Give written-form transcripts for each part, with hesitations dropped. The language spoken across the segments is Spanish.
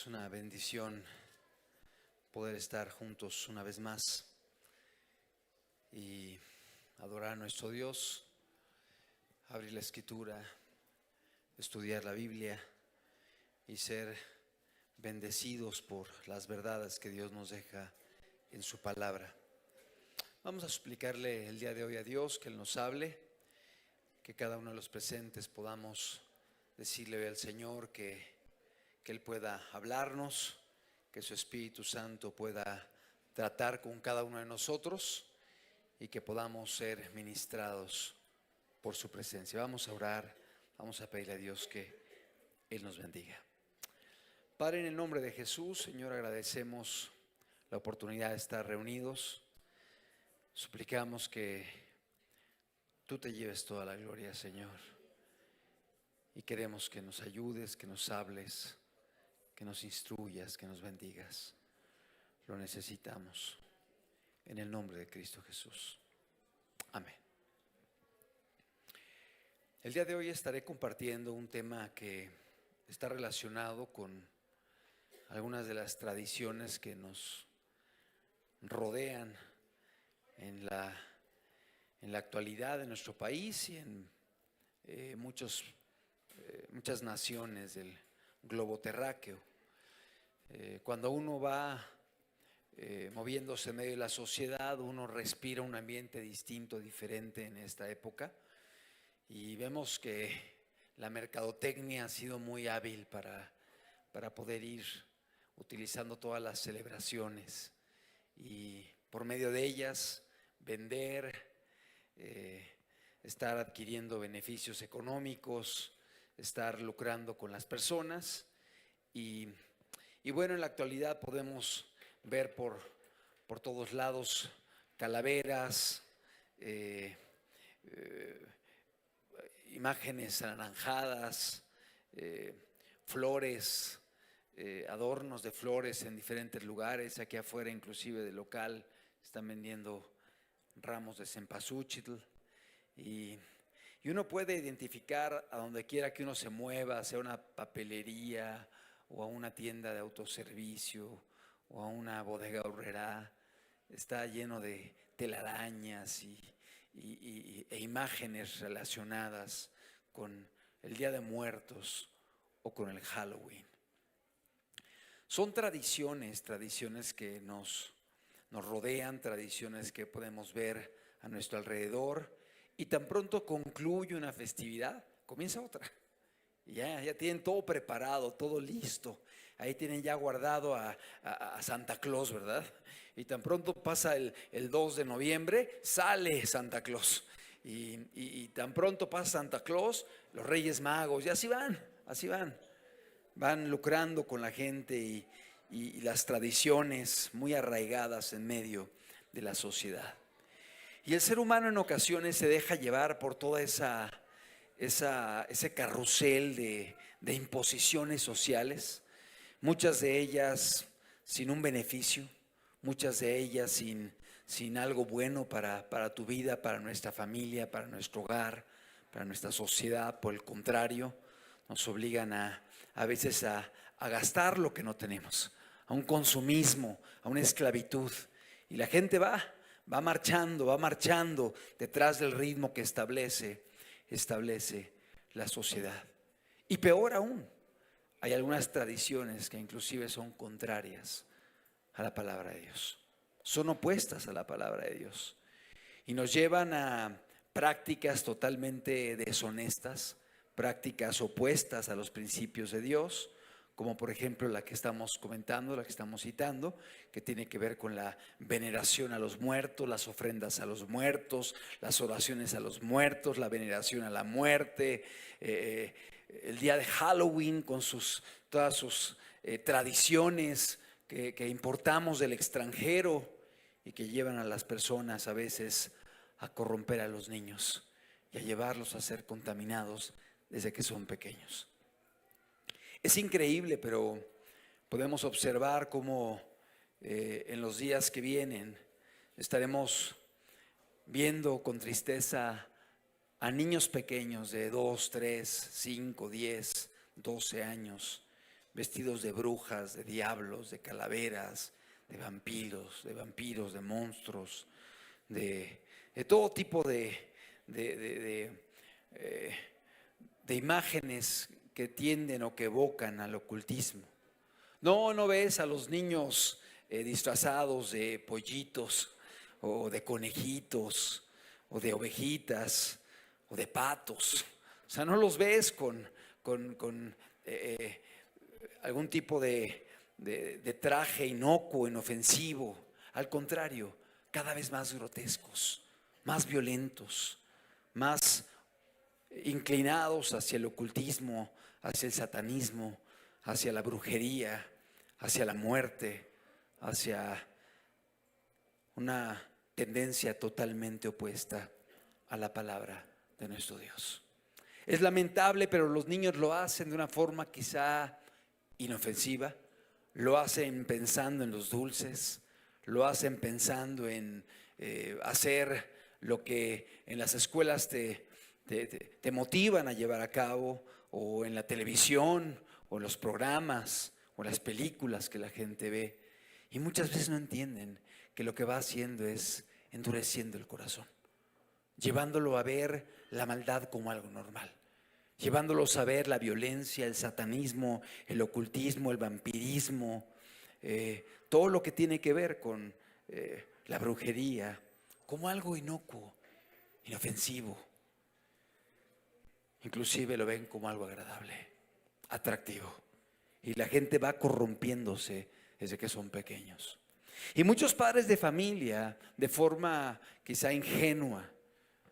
Es una bendición poder estar juntos una vez más y adorar a nuestro Dios, abrir la Escritura, estudiar la Biblia y ser bendecidos por las verdades que Dios nos deja en su palabra. Vamos a suplicarle el día de hoy a Dios que Él nos hable, que cada uno de los presentes podamos decirle hoy al Señor que Él pueda hablarnos, que su Espíritu Santo pueda tratar con cada uno de nosotros y que podamos ser ministrados por su presencia. Vamos a orar, vamos a pedirle a Dios que Él nos bendiga. Padre, en el nombre de Jesús, Señor, agradecemos la oportunidad de estar reunidos. Suplicamos que tú te lleves toda la gloria, Señor, y queremos que nos ayudes, que nos hables, que nos instruyas, que nos bendigas. Lo necesitamos. En el nombre de Cristo Jesús. Amén. El día de hoy estaré compartiendo un tema que está relacionado con algunas de las tradiciones que nos rodean en la actualidad de nuestro país y en muchas naciones del globo terráqueo. Cuando uno va moviéndose en medio de la sociedad, uno respira un ambiente distinto, diferente en esta época, y vemos que la mercadotecnia ha sido muy hábil para poder ir utilizando todas las celebraciones y por medio de ellas vender, estar adquiriendo beneficios económicos, estar lucrando con las personas. Y bueno, en la actualidad podemos ver por todos lados calaveras, imágenes anaranjadas, flores, adornos de flores en diferentes lugares. Aquí afuera, inclusive del local, están vendiendo ramos de cempasúchil y uno puede identificar a donde quiera que uno se mueva, sea una papelería o a una tienda de autoservicio o a una bodega horrera, está lleno de telarañas e imágenes relacionadas con el Día de Muertos o con el Halloween. Son tradiciones que nos rodean, tradiciones que podemos ver a nuestro alrededor, y tan pronto concluye una festividad, comienza otra. Ya tienen todo preparado, todo listo. Ahí tienen ya guardado a Santa Claus, ¿verdad? Y tan pronto pasa el 2 de noviembre, sale Santa Claus. Y tan pronto pasa Santa Claus, los Reyes Magos, y así van. Van lucrando con la gente y las tradiciones muy arraigadas en medio de la sociedad. Y el ser humano en ocasiones se deja llevar por toda ese carrusel de imposiciones sociales, muchas de ellas sin un beneficio, muchas de ellas sin algo bueno para tu vida, para nuestra familia, para nuestro hogar, para nuestra sociedad. Por el contrario, nos obligan a veces a gastar lo que no tenemos, a un consumismo, a una esclavitud, y la gente va marchando detrás del ritmo que establece la sociedad. Y peor aún, hay algunas tradiciones que inclusive son contrarias a la palabra de Dios, son opuestas a la palabra de Dios y nos llevan a prácticas totalmente deshonestas, prácticas opuestas a los principios de Dios, como por ejemplo la que estamos comentando, la que estamos citando, que tiene que ver con la veneración a los muertos, las ofrendas a los muertos, las oraciones a los muertos, la veneración a la muerte, el día de Halloween con todas sus tradiciones que importamos del extranjero y que llevan a las personas a veces a corromper a los niños y a llevarlos a ser contaminados desde que son pequeños. Es increíble, pero podemos observar cómo en los días que vienen estaremos viendo con tristeza a niños pequeños de 2, 3, 5, 10, 12 años vestidos de brujas, de diablos, de calaveras, de vampiros, de monstruos, de todo tipo de imágenes que tienden o que evocan al ocultismo. No ves a los niños disfrazados de pollitos o de conejitos o de ovejitas o de patos. O sea, no los ves con algún tipo de traje inocuo, inofensivo. Al contrario, cada vez más grotescos, más violentos, más inclinados hacia el ocultismo, hacia el satanismo, hacia la brujería, hacia la muerte, hacia una tendencia totalmente opuesta a la palabra de nuestro Dios. Es lamentable, pero los niños lo hacen de una forma quizá inofensiva, lo hacen pensando en los dulces, lo hacen pensando en hacer lo que en las escuelas te motivan a llevar a cabo, o en la televisión, o en los programas, o en las películas que la gente ve. Y muchas veces no entienden que lo que va haciendo es endureciendo el corazón, llevándolo a ver la maldad como algo normal, llevándolos a ver la violencia, el satanismo, el ocultismo, el vampirismo, todo lo que tiene que ver con la brujería, como algo inocuo, inofensivo. Inclusive lo ven como algo agradable, atractivo. Y la gente va corrompiéndose desde que son pequeños. Y muchos padres de familia, de forma quizá ingenua,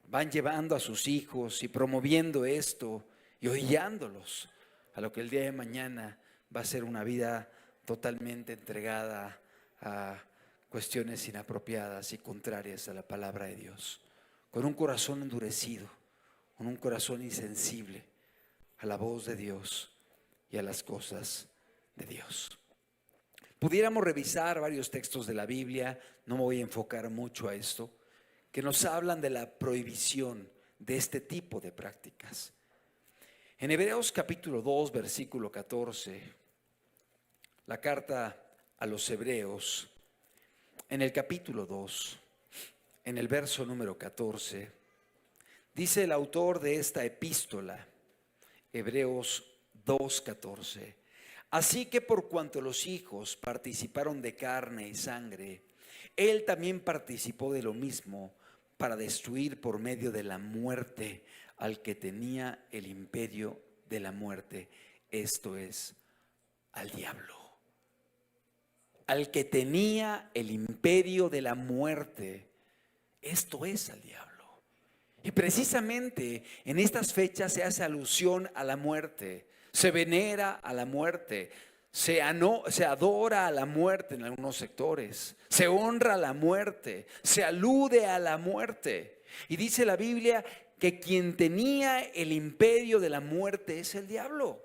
van llevando a sus hijos y promoviendo esto y orillándolos a lo que el día de mañana va a ser una vida totalmente entregada a cuestiones inapropiadas y contrarias a la palabra de Dios, con un corazón endurecido, con un corazón insensible a la voz de Dios y a las cosas de Dios. Pudiéramos revisar varios textos de la Biblia, no me voy a enfocar mucho a esto, que nos hablan de la prohibición de este tipo de prácticas. En Hebreos capítulo 2, versículo 14, la carta a los Hebreos, en el capítulo 2, en el verso número 14, dice el autor de esta epístola, Hebreos 2:14, así que por cuanto los hijos participaron de carne y sangre, él también participó de lo mismo para destruir por medio de la muerte al que tenía el imperio de la muerte, esto es, al diablo. Al que tenía el imperio de la muerte, esto es al diablo. Y precisamente en estas fechas se hace alusión a la muerte, se venera a la muerte, se adora a la muerte en algunos sectores, se honra a la muerte, se alude a la muerte. Y dice la Biblia que quien tenía el imperio de la muerte es el diablo,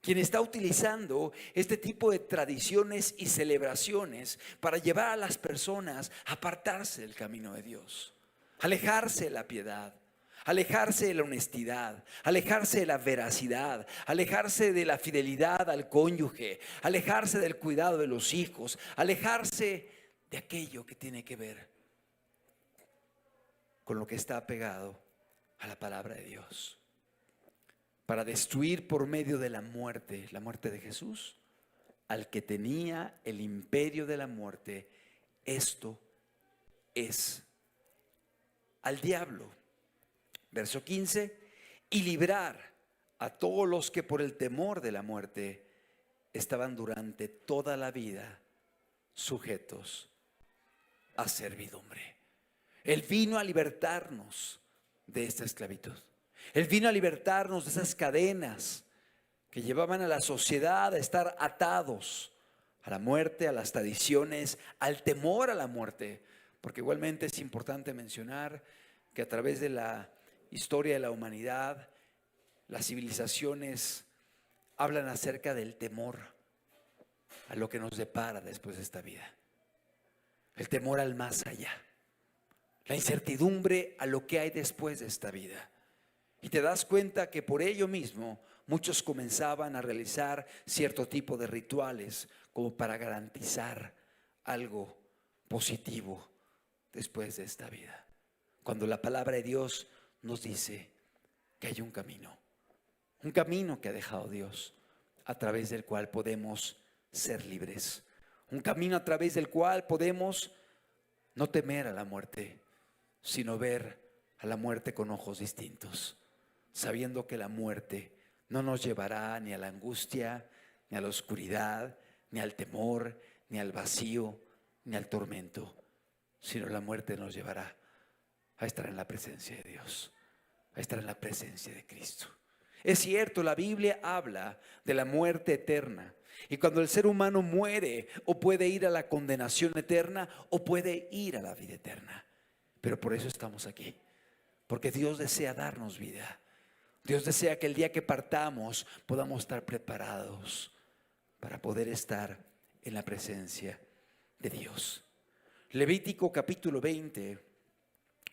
quien está utilizando este tipo de tradiciones y celebraciones para llevar a las personas a apartarse del camino de Dios, alejarse de la piedad, alejarse de la honestidad, alejarse de la veracidad, alejarse de la fidelidad al cónyuge, alejarse del cuidado de los hijos, alejarse de aquello que tiene que ver con lo que está apegado a la palabra de Dios, para destruir por medio de la muerte de Jesús, al que tenía el imperio de la muerte, esto es al diablo. Verso 15, y librar a todos los que por el temor de la muerte estaban durante toda la vida sujetos a servidumbre. Él vino a libertarnos de esta esclavitud. Él vino a libertarnos de esas cadenas que llevaban a la sociedad a estar atados a la muerte, a las tradiciones, al temor a la muerte. Porque igualmente es importante mencionar que a través de la historia de la humanidad, las civilizaciones hablan acerca del temor a lo que nos depara después de esta vida. El temor al más allá. La incertidumbre a lo que hay después de esta vida. Y te das cuenta que por ello mismo muchos comenzaban a realizar cierto tipo de rituales como para garantizar algo positivo después de esta vida. Cuando la palabra de Dios nos dice que hay un camino que ha dejado Dios, a través del cual podemos ser libres, un camino a través del cual podemos no temer a la muerte, sino ver a la muerte con ojos distintos, sabiendo que la muerte no nos llevará ni a la angustia, ni a la oscuridad, ni al temor, ni al vacío, ni al tormento, sino la muerte nos llevará a estar en la presencia de Dios, a estar en la presencia de Cristo. Es cierto, la Biblia habla de la muerte eterna, y cuando el ser humano muere, o puede ir a la condenación eterna o puede ir a la vida eterna. Pero por eso estamos aquí, porque Dios desea darnos vida. Dios desea que el día que partamos podamos estar preparados para poder estar en la presencia de Dios. Levítico capítulo 20,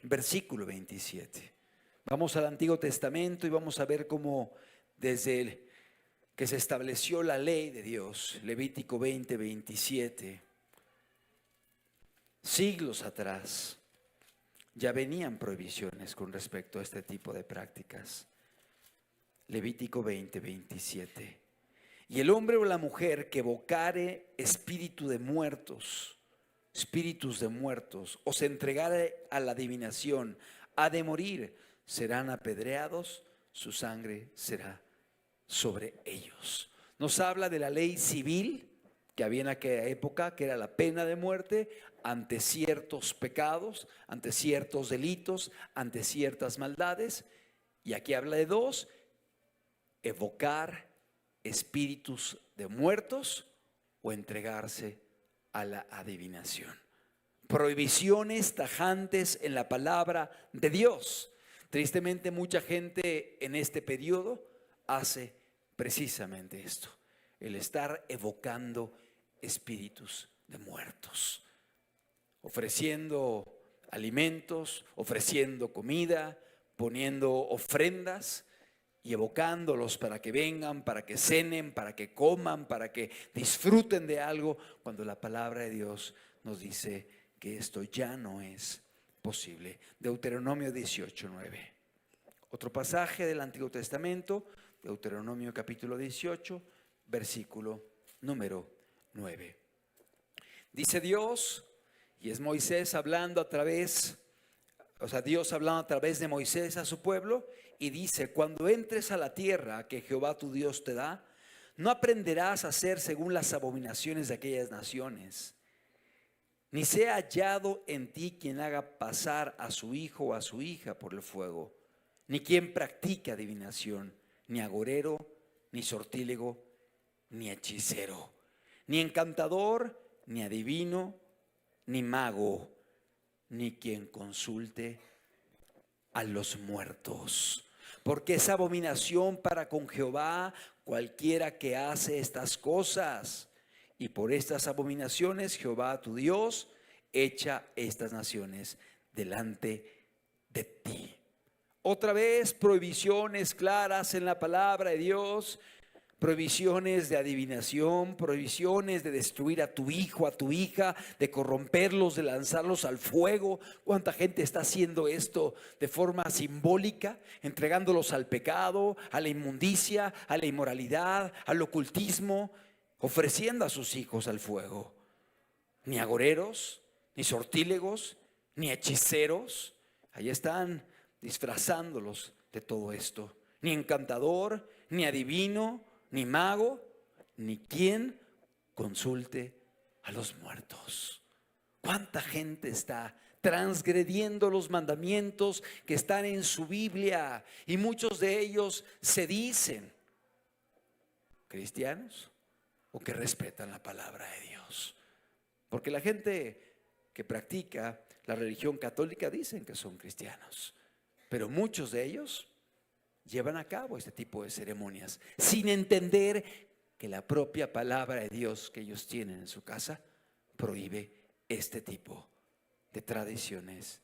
versículo 27. Vamos al Antiguo Testamento y vamos a ver cómo desde que se estableció la ley de Dios, Levítico 20, 27, siglos atrás, ya venían prohibiciones con respecto a este tipo de prácticas. Levítico 20, 27. Y el hombre o la mujer que evocare espíritus de muertos, o se entregare a la adivinación, ha de morir, serán apedreados, su sangre será sobre ellos. Nos habla de la ley civil que había en aquella época, que era la pena de muerte ante ciertos pecados, ante ciertos delitos, ante ciertas maldades. Y aquí habla de dos: evocar espíritus de muertos o entregarse a la adivinación. Prohibiciones tajantes en la palabra de Dios. Tristemente, mucha gente en este periodo hace precisamente esto, el estar evocando espíritus de muertos, ofreciendo alimentos, ofreciendo comida, poniendo ofrendas y evocándolos para que vengan, para que cenen, para que coman, para que disfruten de algo, cuando la palabra de Dios nos dice que esto ya no es posible. Deuteronomio 18:9. Otro pasaje del Antiguo Testamento, Deuteronomio capítulo 18, versículo número 9. Dice Dios, y es Moisés hablando Dios hablando a través de Moisés a su pueblo, y dice: cuando entres a la tierra que Jehová tu Dios te da, no aprenderás a hacer según las abominaciones de aquellas naciones, ni sea hallado en ti quien haga pasar a su hijo o a su hija por el fuego, ni quien practique adivinación, ni agorero, ni sortílego, ni hechicero, ni encantador, ni adivino, ni mago, ni quien consulte a los muertos, porque es abominación para con Jehová cualquiera que hace estas cosas. Y por estas abominaciones Jehová tu Dios echa estas naciones delante de ti. Otra vez, prohibiciones claras en la palabra de Dios, prohibiciones de adivinación, prohibiciones de destruir a tu hijo, a tu hija, de corromperlos, de lanzarlos al fuego. ¿Cuánta gente está haciendo esto de forma simbólica, entregándolos al pecado, a la inmundicia, a la inmoralidad, al ocultismo, ofreciendo a sus hijos al fuego? Ni agoreros, ni sortílegos, ni hechiceros, ahí están disfrazándolos de todo esto. Ni encantador, ni adivino, ni mago, ni quien consulte a los muertos. ¿Cuánta gente está transgrediendo los mandamientos que están en su Biblia? Y muchos de ellos se dicen cristianos o que respetan la palabra de Dios. Porque la gente que practica la religión católica dicen que son cristianos, pero muchos de ellos llevan a cabo este tipo de ceremonias sin entender que la propia palabra de Dios que ellos tienen en su casa prohíbe este tipo de tradiciones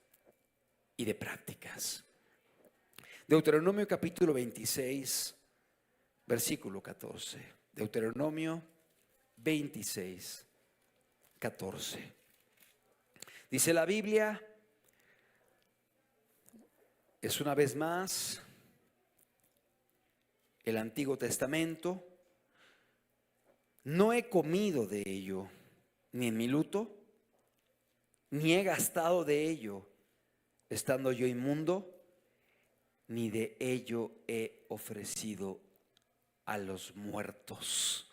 y de prácticas. Deuteronomio capítulo 26, versículo 14. Deuteronomio 26, 14. Dice la Biblia, es una vez más el Antiguo Testamento: no he comido de ello, ni en mi luto, ni he gastado de ello, estando yo inmundo, ni de ello he ofrecido a los muertos.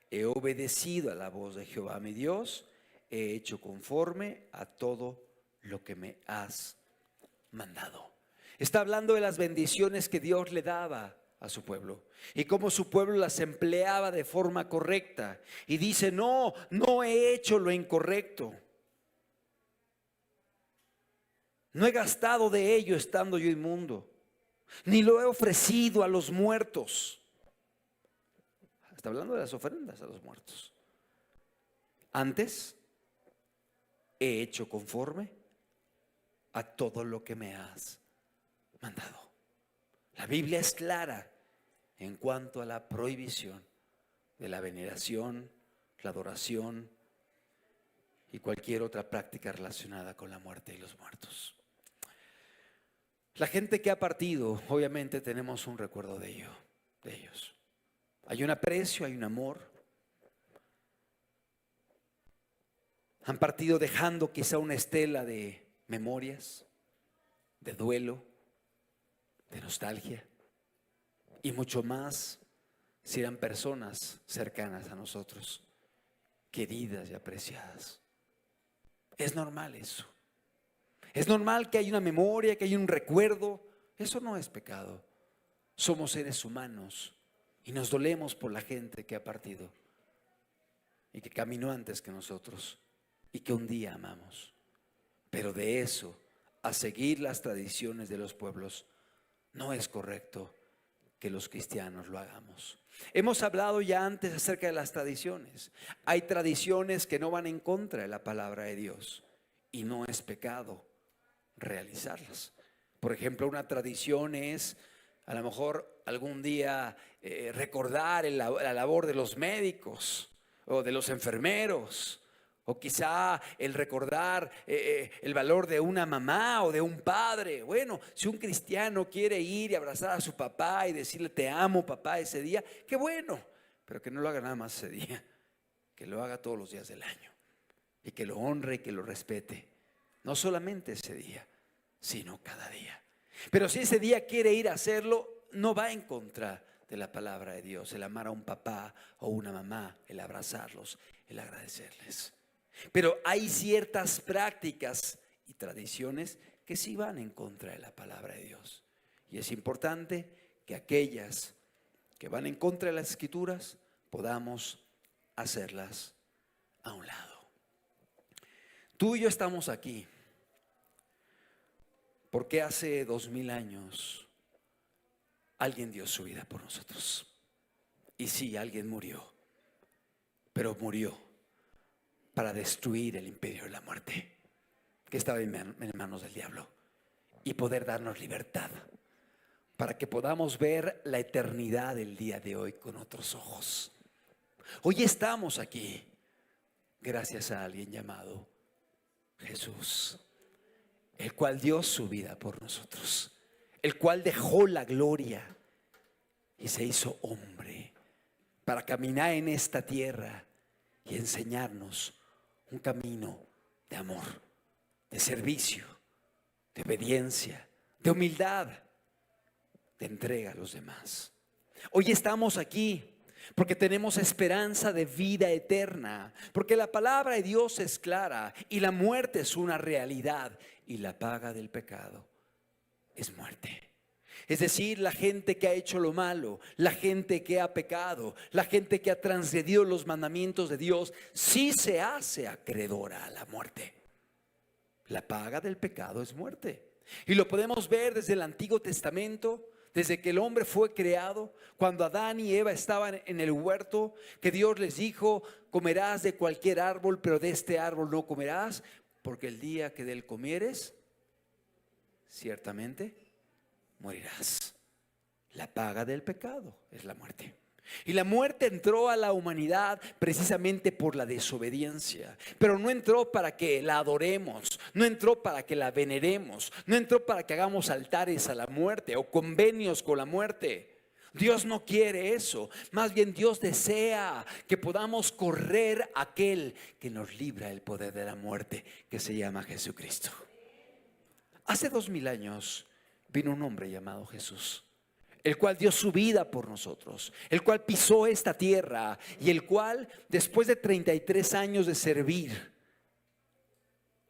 He obedecido a la voz de Jehová mi Dios, he hecho conforme a todo lo que me has mandado. Está hablando de las bendiciones que Dios le daba a su pueblo y cómo su pueblo las empleaba de forma correcta. Y dice: no he hecho lo incorrecto, no he gastado de ello estando yo inmundo, ni lo he ofrecido a los muertos. Está hablando de las ofrendas a los muertos. Antes he hecho conforme a todo lo que me has mandado. La Biblia es clara en cuanto a la prohibición de la veneración, la adoración y cualquier otra práctica relacionada con la muerte y los muertos. La gente que ha partido, obviamente tenemos un recuerdo de ellos. Hay un aprecio, hay un amor. Han partido dejando quizá una estela de memorias, de duelo, de nostalgia, y mucho más si eran personas cercanas a nosotros, queridas y apreciadas. Es normal eso. Es normal que haya una memoria, que haya un recuerdo. Eso no es pecado. Somos seres humanos y nos dolemos por la gente que ha partido y que caminó antes que nosotros y que un día amamos. Pero de eso a seguir las tradiciones de los pueblos, no es correcto que los cristianos lo hagamos. Hemos hablado ya antes acerca de las tradiciones. Hay tradiciones que no van en contra de la palabra de Dios y no es pecado realizarlas. Por ejemplo, una tradición es a lo mejor algún día recordar la labor de los médicos o de los enfermeros, o quizá el recordar el valor de una mamá o de un padre. Bueno, si un cristiano quiere ir y abrazar a su papá y decirle: te amo, papá, ese día, qué bueno, pero que no lo haga nada más ese día, que lo haga todos los días del año y que lo honre y que lo respete, no solamente ese día, sino cada día. Pero si ese día quiere ir a hacerlo, no va en contra de la palabra de Dios, el amar a un papá o una mamá, el abrazarlos, el agradecerles. Pero hay ciertas prácticas y tradiciones que sí van en contra de la palabra de Dios. Y es importante que aquellas que van en contra de las Escrituras podamos hacerlas a un lado. Tú y yo estamos aquí porque hace 2000 años alguien dio su vida por nosotros. Y sí, alguien murió, pero murió para destruir el imperio de la muerte que estaba en manos del diablo y poder darnos libertad para que podamos ver la eternidad del día de hoy con otros ojos. Hoy estamos aquí gracias a alguien llamado Jesús, el cual dio su vida por nosotros, el cual dejó la gloria y se hizo hombre para caminar en esta tierra y enseñarnos un camino de amor, de servicio, de obediencia, de humildad, de entrega a los demás. Hoy estamos aquí porque tenemos esperanza de vida eterna, porque la palabra de Dios es clara y la muerte es una realidad y la paga del pecado es muerte. Es decir, la gente que ha hecho lo malo, la gente que ha pecado, la gente que ha transgredido los mandamientos de Dios, sí se hace acreedora a la muerte. La paga del pecado es muerte. Y lo podemos ver desde el Antiguo Testamento, desde que el hombre fue creado, cuando Adán y Eva estaban en el huerto, que Dios les dijo: comerás de cualquier árbol, pero de este árbol no comerás, porque el día que de él comieres, ciertamente morirás. La paga del pecado es la muerte. Y la muerte entró a la humanidad precisamente por la desobediencia. Pero no entró para que la adoremos, no entró para que la veneremos, no entró para que hagamos altares a la muerte o convenios con la muerte. Dios no quiere eso. Más bien Dios desea que podamos correr a aquel que nos libra del poder de la muerte, que se llama Jesucristo. Hace 2000 años vino un hombre llamado Jesús, el cual dio su vida por nosotros, el cual pisó esta tierra y el cual, después de 33 años de servir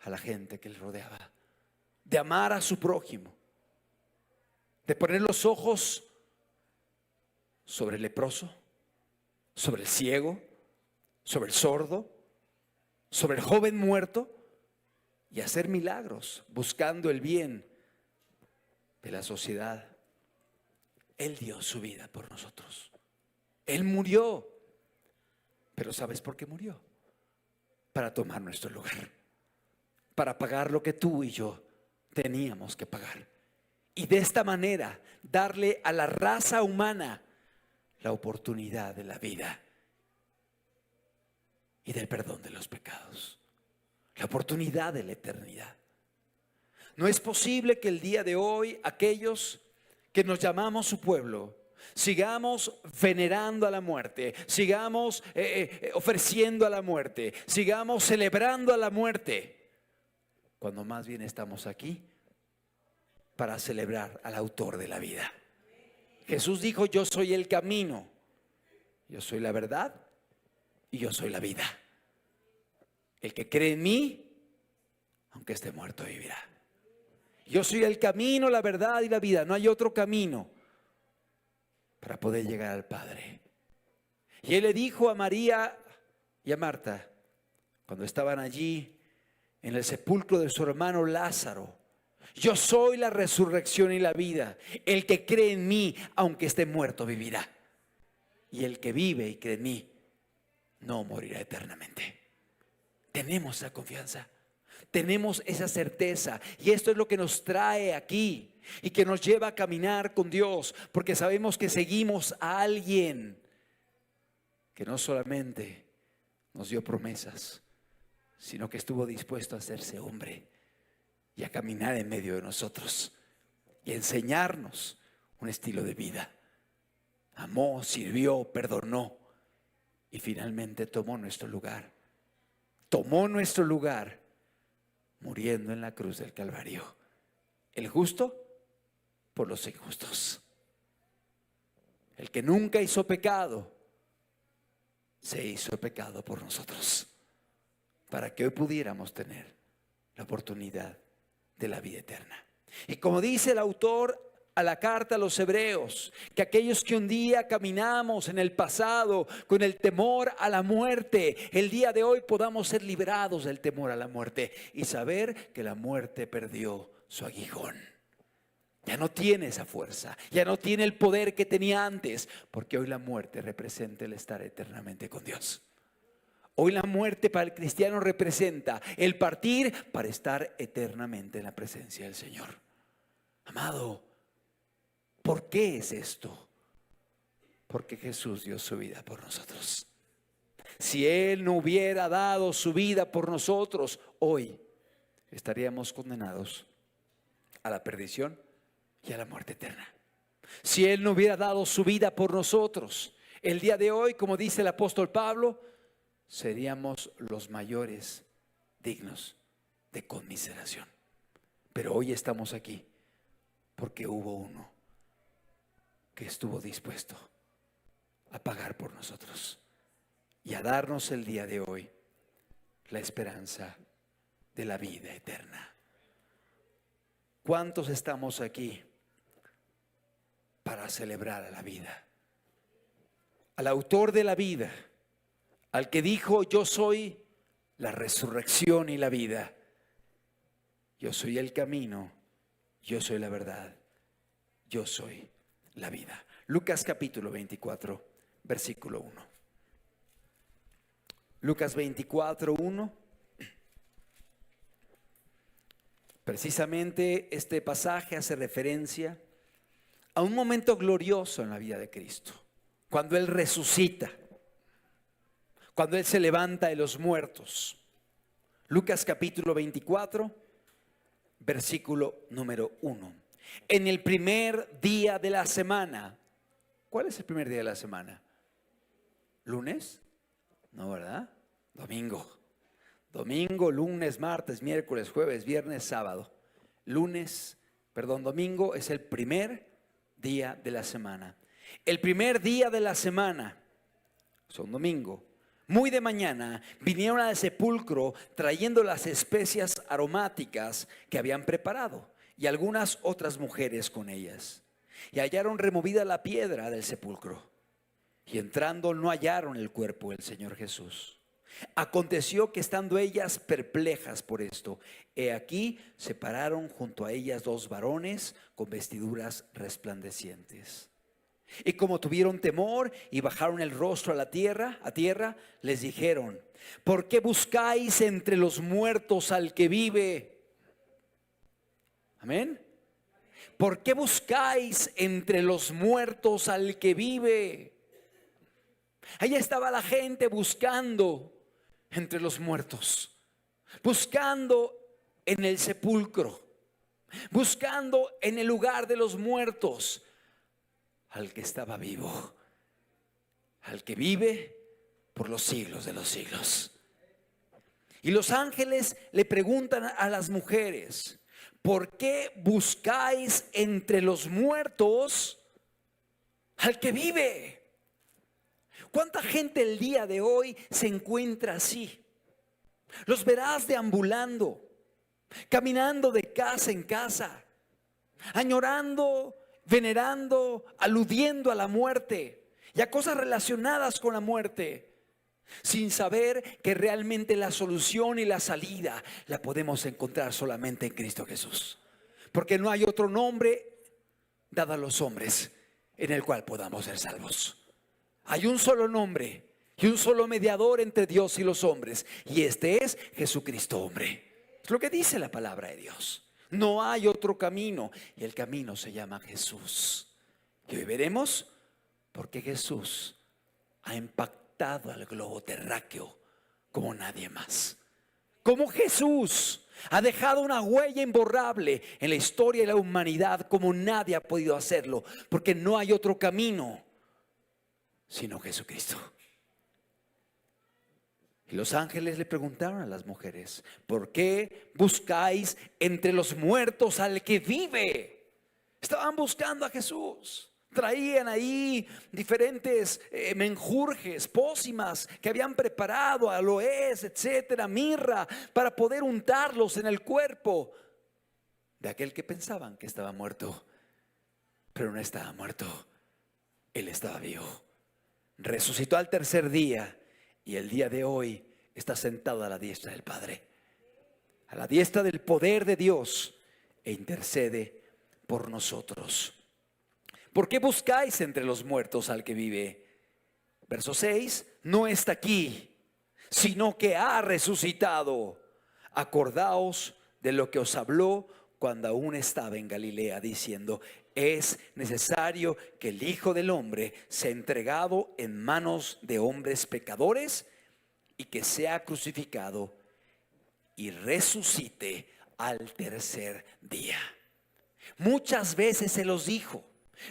a la gente que le rodeaba, de amar a su prójimo, de poner los ojos sobre el leproso, sobre el ciego, sobre el sordo, sobre el joven muerto, y hacer milagros buscando el bien de la sociedad. Él dio su vida por nosotros. Él murió. Pero ¿sabes por qué murió? Para tomar nuestro lugar, para pagar lo que tú y yo teníamos que pagar, y de esta manera darle a la raza humana la oportunidad de la vida y del perdón de los pecados, la oportunidad de la eternidad. No es posible que el día de hoy aquellos que nos llamamos su pueblo sigamos venerando a la muerte, sigamos ofreciendo a la muerte, sigamos celebrando a la muerte, cuando más bien estamos aquí para celebrar al autor de la vida. Jesús dijo: yo soy el camino, yo soy la verdad y yo soy la vida. El que cree en mí, aunque esté muerto, vivirá. Yo soy el camino, la verdad y la vida. No hay otro camino para poder llegar al Padre. Y Él le dijo a María y a Marta, cuando estaban allí en el sepulcro de su hermano Lázaro: yo soy la resurrección y la vida. El que cree en mí, aunque esté muerto, vivirá. Y el que vive y cree en mí, no morirá eternamente. Tenemos esa confianza, tenemos esa certeza, y esto es lo que nos trae aquí y que nos lleva a caminar con Dios, porque sabemos que seguimos a alguien que no solamente nos dio promesas, sino que estuvo dispuesto a hacerse hombre y a caminar en medio de nosotros y a enseñarnos un estilo de vida. Amó, sirvió, perdonó y finalmente tomó nuestro lugar. Tomó nuestro lugar muriendo en la cruz del Calvario. El justo por los injustos. El que nunca hizo pecado se hizo pecado por nosotros, para que hoy pudiéramos tener la oportunidad de la vida eterna. Y como dice el autor a la carta a los hebreos, que aquellos que un día caminamos en el pasado con el temor a la muerte, el día de hoy podamos ser liberados del temor a la muerte y saber que la muerte perdió su aguijón. Ya no tiene esa fuerza, ya no tiene el poder que tenía antes, porque hoy la muerte representa el estar eternamente con Dios. Hoy la muerte para el cristiano representa el partir para estar eternamente en la presencia del Señor. Amado, ¿por qué es esto? Porque Jesús dio su vida por nosotros. Si Él no hubiera dado su vida por nosotros, hoy estaríamos condenados a la perdición y a la muerte eterna. Si Él no hubiera dado su vida por nosotros, el día de hoy, como dice el apóstol Pablo, seríamos los mayores dignos de conmiseración. Pero hoy estamos aquí porque hubo uno que estuvo dispuesto a pagar por nosotros y a darnos el día de hoy la esperanza de la vida eterna. ¿Cuántos estamos aquí para celebrar a la vida? Al autor de la vida, al que dijo: yo soy la resurrección y la vida, yo soy el camino, yo soy la verdad, yo soy la vida. Lucas capítulo 24, versículo 1. Lucas 24, 1. Precisamente este pasaje hace referencia a un momento glorioso en la vida de Cristo, cuando Él resucita, cuando Él se levanta de los muertos. Lucas capítulo 24, versículo número 1. En el primer día de la semana. ¿Cuál es el primer día de la semana? ¿Lunes? No, ¿verdad? Domingo. Domingo, lunes, martes, miércoles, jueves, viernes, sábado. Domingo es el primer día de la semana. El primer día de la semana, son domingo, muy de mañana, vinieron al sepulcro trayendo las especias aromáticas que habían preparado y algunas otras mujeres con ellas. Y hallaron removida la piedra del sepulcro. Y entrando no hallaron el cuerpo del Señor Jesús. Aconteció que estando ellas perplejas por esto, he aquí se pararon junto a ellas dos varones con vestiduras resplandecientes. Y como tuvieron temor y bajaron el rostro a tierra, les dijeron: ¿por qué buscáis entre los muertos al que vive? Amén. ¿Por qué buscáis entre los muertos al que vive? Allá estaba la gente buscando entre los muertos, buscando en el sepulcro, buscando en el lugar de los muertos al que estaba vivo, al que vive por los siglos de los siglos. Y los ángeles le preguntan a las mujeres: ¿por qué buscáis entre los muertos al que vive? ¿Cuánta gente el día de hoy se encuentra así? Los verás deambulando, caminando de casa en casa, añorando, venerando, aludiendo a la muerte y a cosas relacionadas con la muerte, sin saber que realmente la solución y la salida la podemos encontrar solamente en Cristo Jesús. Porque no hay otro nombre dado a los hombres en el cual podamos ser salvos. Hay un solo nombre y un solo mediador entre Dios y los hombres, y este es Jesucristo hombre. Es lo que dice la palabra de Dios. No hay otro camino, y el camino se llama Jesús. Y hoy veremos por qué Jesús ha impactado al globo terráqueo como nadie más. Como Jesús ha dejado una huella imborrable en la historia de la humanidad como nadie ha podido hacerlo, porque no hay otro camino sino Jesucristo. Y los ángeles le preguntaron a las mujeres: ¿por qué buscáis entre los muertos al que vive? Estaban buscando a Jesús. Traían ahí diferentes menjurjes, pócimas que habían preparado, aloes, etcétera, mirra, para poder untarlos en el cuerpo de aquel que pensaban que estaba muerto. Pero no estaba muerto, Él estaba vivo. Resucitó al tercer día y el día de hoy está sentado a la diestra del Padre, a la diestra del poder de Dios, e intercede por nosotros. ¿Por qué buscáis entre los muertos al que vive? Verso 6, no está aquí, sino que ha resucitado. Acordaos de lo que os habló cuando aún estaba en Galilea, diciendo: es necesario que el Hijo del Hombre sea entregado en manos de hombres pecadores y que sea crucificado y resucite al tercer día. Muchas veces se los dijo,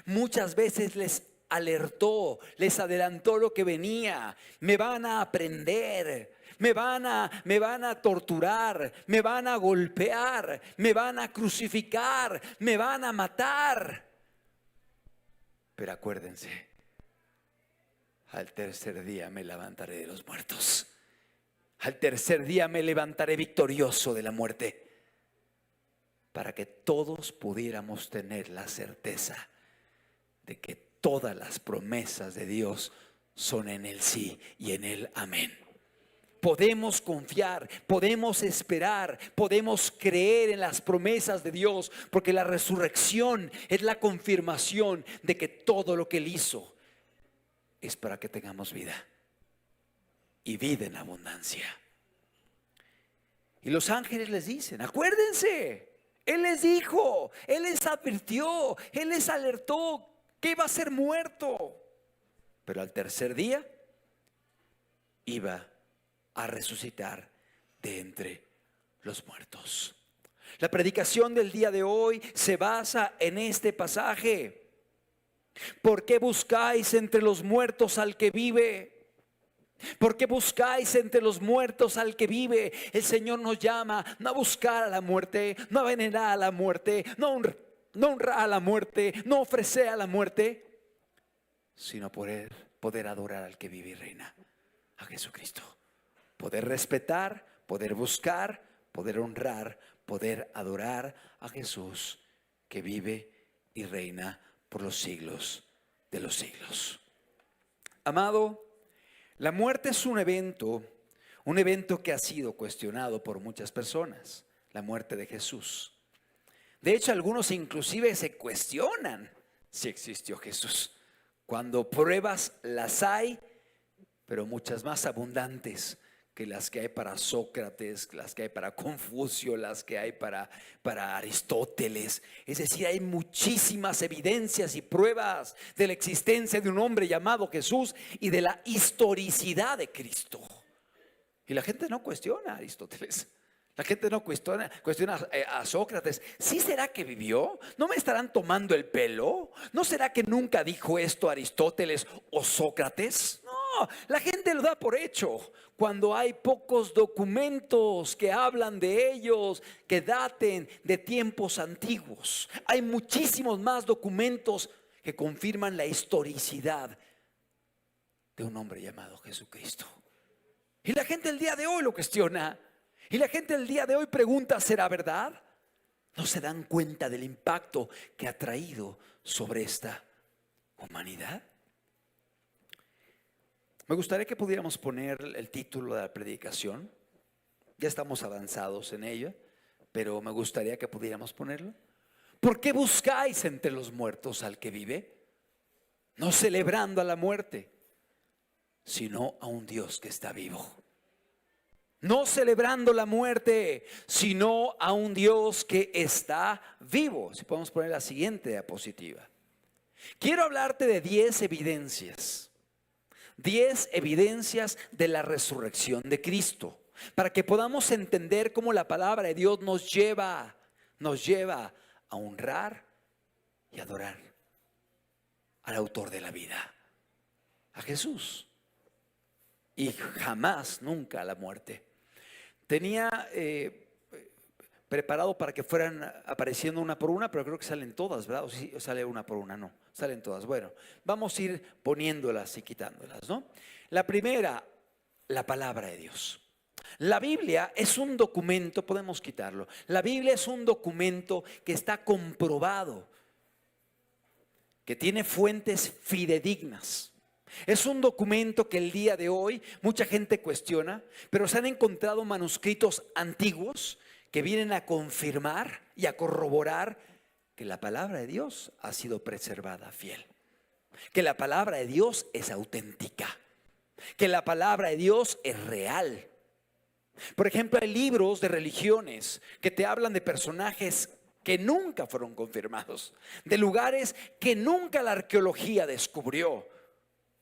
muchas veces les alertó, les adelantó lo que venía. Me van a aprender, me van a torturar, me van a golpear, me van a crucificar, me van a matar. Pero acuérdense, al tercer día me levantaré de los muertos. Al tercer día me levantaré victorioso de la muerte, para que todos pudiéramos tener la certeza de que todas las promesas de Dios son en el sí y en el amén. Podemos confiar, podemos esperar, podemos creer en las promesas de Dios, porque la resurrección es la confirmación de que todo lo que Él hizo es para que tengamos vida, y vida en abundancia. Y los ángeles les dicen: acuérdense, Él les dijo, Él les advirtió, Él les alertó que iba a ser muerto. Pero al tercer día iba a resucitar de entre los muertos. La predicación del día de hoy se basa en este pasaje. ¿Por qué buscáis entre los muertos al que vive? ¿Por qué buscáis entre los muertos al que vive? El Señor nos llama no a buscar a la muerte, no a venerar a la muerte, no honrar a la muerte, no ofrecer a la muerte, sino poder adorar al que vive y reina, a Jesucristo. Poder respetar, poder buscar, poder honrar, poder adorar a Jesús que vive y reina por los siglos de los siglos. Amado, la muerte es un evento que ha sido cuestionado por muchas personas, la muerte de Jesús. De hecho, algunos inclusive se cuestionan si existió Jesús, cuando pruebas las hay, pero muchas más abundantes que las que hay para Sócrates, las que hay para Confucio, las que hay para Aristóteles. Es decir, hay muchísimas evidencias y pruebas de la existencia de un hombre llamado Jesús y de la historicidad de Cristo. Y la gente no cuestiona a Aristóteles. La gente no cuestiona a Sócrates. ¿Sí será que vivió? ¿No me estarán tomando el pelo? ¿No será que nunca dijo esto Aristóteles o Sócrates? No, la gente lo da por hecho cuando hay pocos documentos que hablan de ellos, que daten de tiempos antiguos. Hay muchísimos más documentos que confirman la historicidad de un hombre llamado Jesucristo. Y la gente el día de hoy lo cuestiona. Y la gente el día de hoy pregunta, ¿será verdad? No se dan cuenta del impacto que ha traído sobre esta humanidad. Me gustaría que pudiéramos poner el título de la predicación. Ya estamos avanzados en ella, pero me gustaría que pudiéramos ponerlo. ¿Por qué buscáis entre los muertos al que vive? No celebrando a la muerte, sino a un Dios que está vivo. No celebrando la muerte, sino a un Dios que está vivo. Si podemos poner la siguiente diapositiva. Quiero hablarte de 10 evidencias. 10 evidencias de la resurrección de Cristo, para que podamos entender cómo la palabra de Dios nos lleva a honrar y adorar al autor de la vida, a Jesús, y jamás, nunca a la muerte. Tenía preparado para que fueran apareciendo una por una, pero creo que salen todas, ¿verdad? O si sale una por una, no, salen todas. Bueno, vamos a ir poniéndolas y quitándolas, ¿no? La primera, la palabra de Dios. La Biblia es un documento, podemos quitarlo. La Biblia es un documento que está comprobado, que tiene fuentes fidedignas. Es un documento que el día de hoy mucha gente cuestiona, pero se han encontrado manuscritos antiguos que vienen a confirmar y a corroborar que la palabra de Dios ha sido preservada fiel, que la palabra de Dios es auténtica, que la palabra de Dios es real. Por ejemplo, hay libros de religiones que te hablan de personajes que nunca fueron confirmados, de lugares que nunca la arqueología descubrió,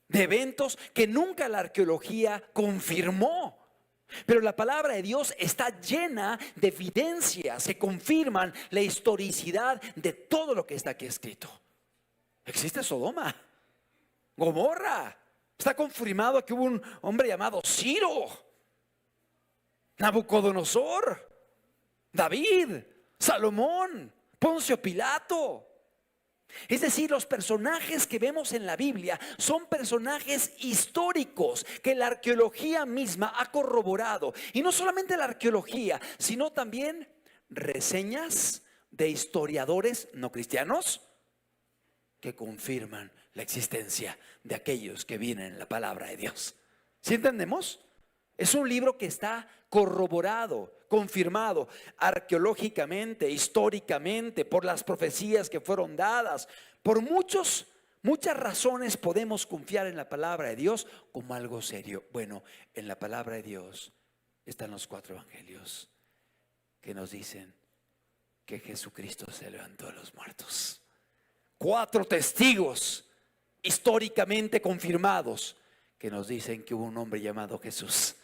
de eventos que nunca la arqueología confirmó. Pero la palabra de Dios está llena de evidencias que confirman la historicidad de todo lo que está aquí escrito. Existe Sodoma, Gomorra. Está confirmado que hubo un hombre llamado Ciro, Nabucodonosor, David, Salomón, Poncio Pilato. Es decir, los personajes que vemos en la Biblia son personajes históricos que la arqueología misma ha corroborado. Y no solamente la arqueología, sino también reseñas de historiadores no cristianos que confirman la existencia de aquellos que vienen en la palabra de Dios. ¿Sí entendemos? Es un libro que está corroborado, confirmado arqueológicamente, históricamente, por las profecías que fueron dadas. Por muchas razones podemos confiar en la palabra de Dios como algo serio. Bueno, en la palabra de Dios están los 4 evangelios que nos dicen que Jesucristo se levantó de los muertos. 4 testigos históricamente confirmados que nos dicen que hubo un hombre llamado Jesús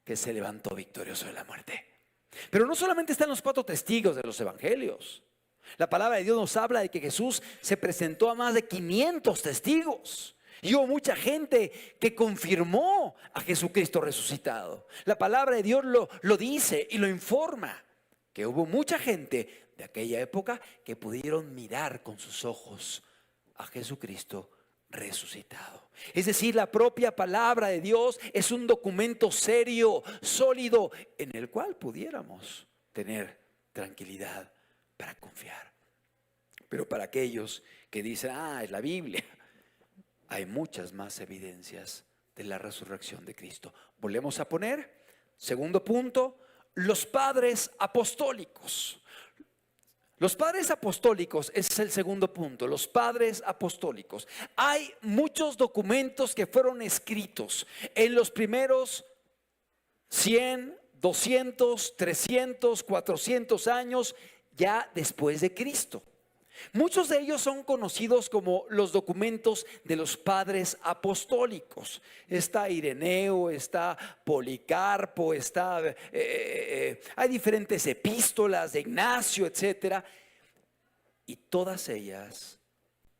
que se levantó victorioso de la muerte. Pero no solamente están los 4 testigos de los evangelios. La palabra de Dios nos habla de que Jesús se presentó a más de 500 testigos. Y hubo mucha gente que confirmó a Jesucristo resucitado. La palabra de Dios lo dice y lo informa, que hubo mucha gente de aquella época que pudieron mirar con sus ojos a Jesucristo resucitado. Es decir, la propia palabra de Dios es un documento serio, sólido, en el cual pudiéramos tener tranquilidad para confiar. Pero para aquellos que dicen, es la Biblia, hay muchas más evidencias de la resurrección de Cristo. Volvemos a poner, segundo punto, los padres apostólicos. Los padres apostólicos, ese es el segundo punto, los padres apostólicos. Hay muchos documentos que fueron escritos en los primeros 100, 200, 300, 400 años ya después de Cristo. Muchos de ellos son conocidos como los documentos de los padres apostólicos. Está Ireneo, está Policarpo, hay diferentes epístolas de Ignacio, etcétera. Y todas ellas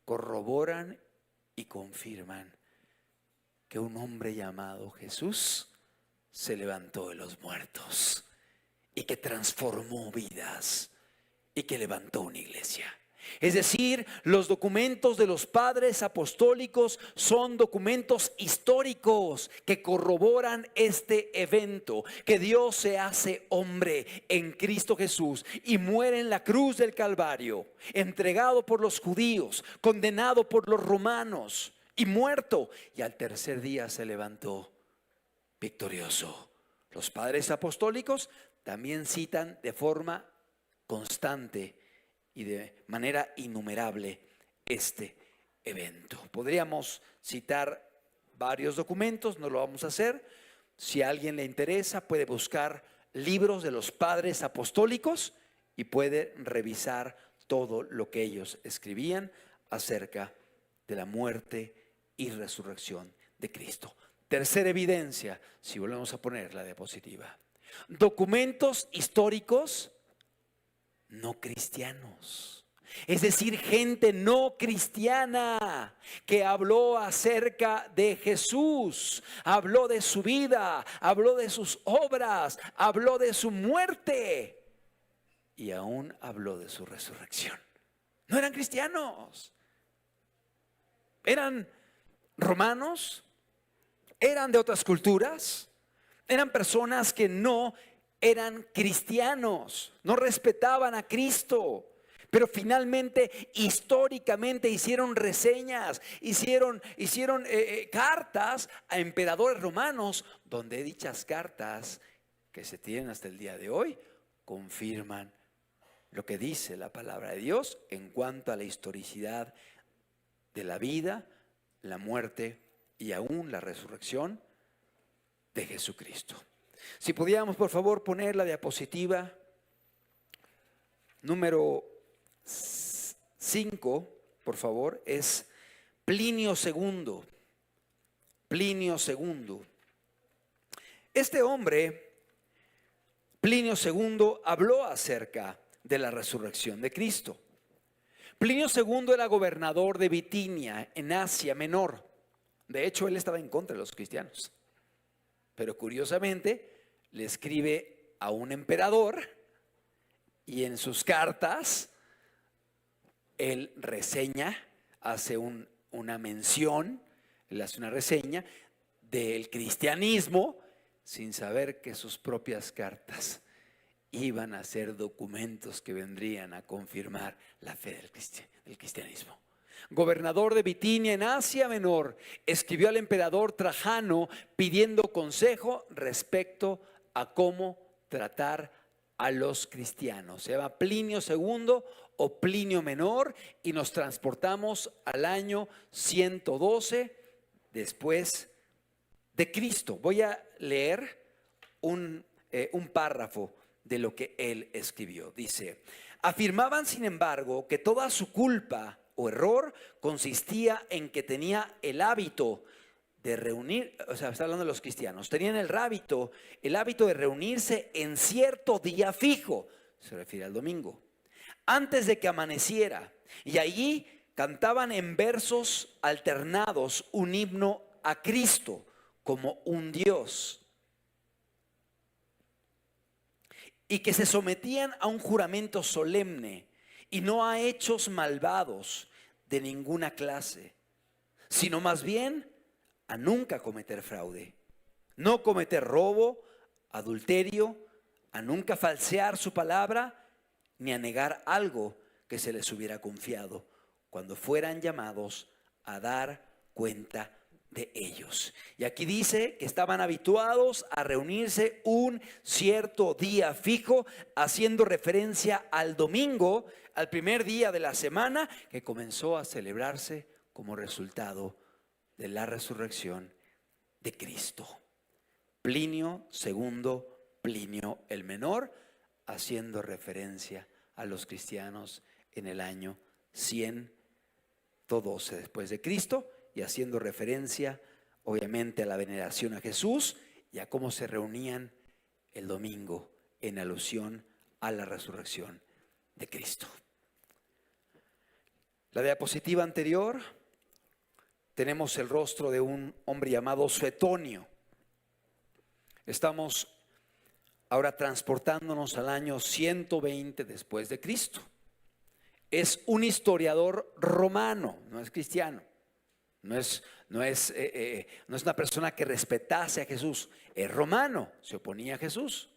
corroboran y confirman que un hombre llamado Jesús se levantó de los muertos y que transformó vidas y que levantó una iglesia. Es decir, los documentos de los padres apostólicos son documentos históricos que corroboran este evento, que Dios se hace hombre en Cristo Jesús y muere en la cruz del Calvario, entregado por los judíos, condenado por los romanos y muerto, y al tercer día se levantó victorioso. Los padres apostólicos también citan de forma constante y de manera innumerable este evento. Podríamos citar varios documentos, no lo vamos a hacer. Si a alguien le interesa, puede buscar libros de los padres apostólicos y puede revisar todo lo que ellos escribían acerca de la muerte y resurrección de Cristo. Tercera evidencia, si volvemos a poner la diapositiva. Documentos históricos no cristianos, es decir, gente no cristiana que habló acerca de Jesús, habló de su vida, habló de sus obras, habló de su muerte y aún habló de su resurrección. No eran cristianos, eran romanos, eran de otras culturas, eran personas que no eran cristianos, no respetaban a Cristo, pero finalmente históricamente hicieron reseñas, hicieron cartas a emperadores romanos, donde dichas cartas que se tienen hasta el día de hoy confirman lo que dice la palabra de Dios en cuanto a la historicidad de la vida, la muerte y aún la resurrección de Jesucristo. Si pudiéramos, por favor, poner la diapositiva número 5, por favor, es Plinio II. Plinio II. Este hombre, Plinio II, habló acerca de la resurrección de Cristo. Plinio II era gobernador de Bitinia, en Asia Menor. De hecho, él estaba en contra de los cristianos. Pero curiosamente le escribe a un emperador y en sus cartas él reseña, hace una mención, él hace una reseña del cristianismo sin saber que sus propias cartas iban a ser documentos que vendrían a confirmar la fe del cristianismo. Gobernador de Bitinia en Asia Menor, escribió al emperador Trajano pidiendo consejo respecto a cómo tratar a los cristianos. Se llama Plinio II o Plinio Menor y nos transportamos al año 112 después de Cristo. Voy a leer un párrafo de lo que él escribió. Dice: afirmaban, sin embargo, que toda su culpa o error consistía en que tenía el hábito de reunir, o sea, está hablando de los cristianos, tenían el hábito de reunirse en cierto día fijo, se refiere al domingo, antes de que amaneciera, y allí cantaban en versos alternados un himno a Cristo como un Dios, y que se sometían a un juramento solemne y no a hechos malvados de ninguna clase, sino más bien a nunca cometer fraude, no cometer robo, adulterio, a nunca falsear su palabra, ni a negar algo que se les hubiera confiado, cuando fueran llamados a dar cuenta de ellos. Y aquí dice que estaban habituados a reunirse un cierto día fijo, haciendo referencia al domingo, al primer día de la semana, que comenzó a celebrarse como resultado de la resurrección de Cristo. Plinio II, Plinio el Menor, haciendo referencia a los cristianos en el año 112 después de Cristo, y haciendo referencia obviamente a la veneración a Jesús y a cómo se reunían el domingo en alusión a la resurrección de Cristo. La diapositiva anterior tenemos el rostro de un hombre llamado Suetonio. Estamos ahora transportándonos al año 120 después de Cristo. Es un historiador romano, no es cristiano. No es una persona que respetase a Jesús. Es romano, se oponía a Jesús.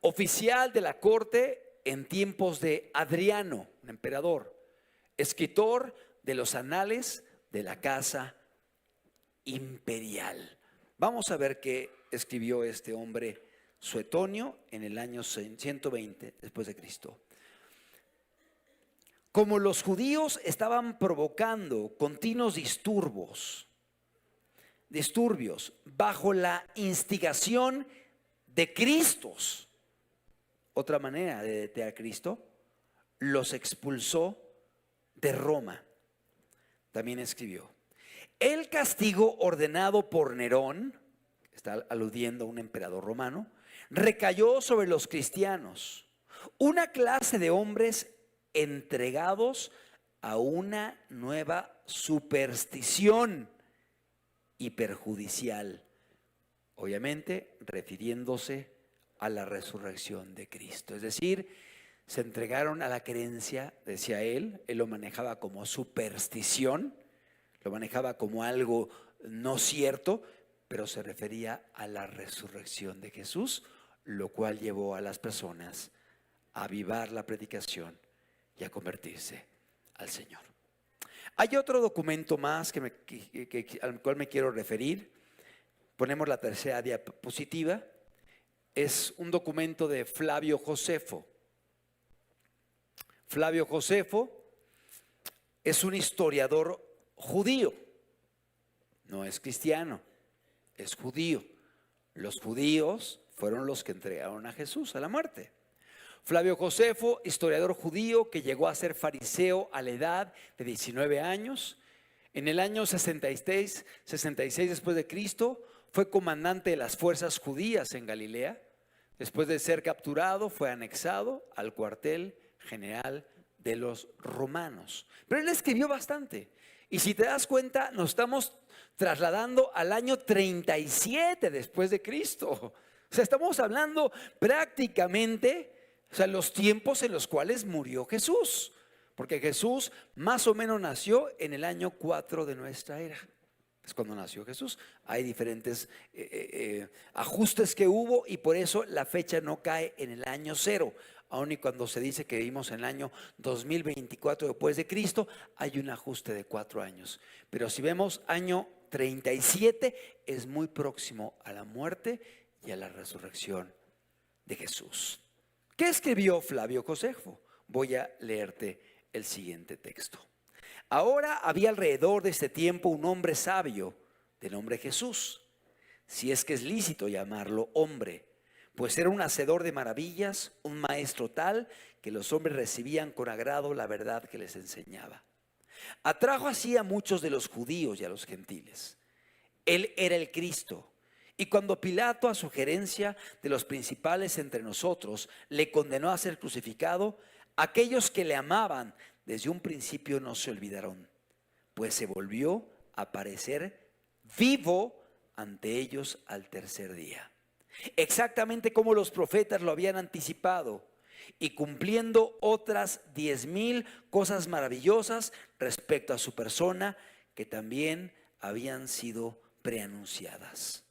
Oficial de la corte en tiempos de Adriano, un emperador. Escritor de los anales de la casa imperial. Vamos a ver qué escribió este hombre Suetonio en el año 120 después de Cristo. Como los judíos estaban provocando continuos disturbios bajo la instigación de Cristos, otra manera de detener a Cristo, los expulsó de Roma. También escribió: el castigo ordenado por Nerón, está aludiendo a un emperador romano, recayó sobre los cristianos, una clase de hombres entregados a una nueva superstición y perjudicial, obviamente refiriéndose a la resurrección de Cristo. Es decir, se entregaron a la creencia, decía él lo manejaba como superstición, lo manejaba como algo no cierto, pero se refería a la resurrección de Jesús, lo cual llevó a las personas a avivar la predicación y a convertirse al Señor. Hay otro documento más al cual me quiero referir. Ponemos la tercera diapositiva. Es un documento de Flavio Josefo. Flavio Josefo es un historiador judío, no es cristiano, es judío. Los judíos fueron los que entregaron a Jesús a la muerte. Flavio Josefo, historiador judío que llegó a ser fariseo a la edad de 19 años. En el año 66 después de Cristo, fue comandante de las fuerzas judías en Galilea. Después de ser capturado, fue anexado al cuartel general de los romanos. Pero él escribió bastante. Y si te das cuenta, nos estamos trasladando al año 37 después de Cristo. O sea, estamos hablando prácticamente, los tiempos en los cuales murió Jesús. Porque Jesús más o menos nació en el año 4 de nuestra era. Es cuando nació Jesús. Hay diferentes ajustes que hubo y por eso la fecha no cae en el año 0. Aun y cuando se dice que vivimos en el año 2024 después de Cristo, hay un ajuste de 4 años. Pero si vemos año 37, es muy próximo a la muerte y a la resurrección de Jesús. ¿Qué escribió Flavio Josefo? Voy a leerte el siguiente texto. Ahora había alrededor de este tiempo un hombre sabio de nombre Jesús, si es que es lícito llamarlo hombre, pues era un hacedor de maravillas, un maestro tal que los hombres recibían con agrado la verdad que les enseñaba. Atrajo así a muchos de los judíos y a los gentiles. Él era el Cristo. Y cuando Pilato, a sugerencia de los principales entre nosotros, le condenó a ser crucificado, aquellos que le amaban desde un principio no se olvidaron, pues se volvió a aparecer vivo ante ellos al tercer día. Exactamente como los profetas lo habían anticipado, y cumpliendo otras 10,000 cosas maravillosas respecto a su persona que también habían sido preanunciadas.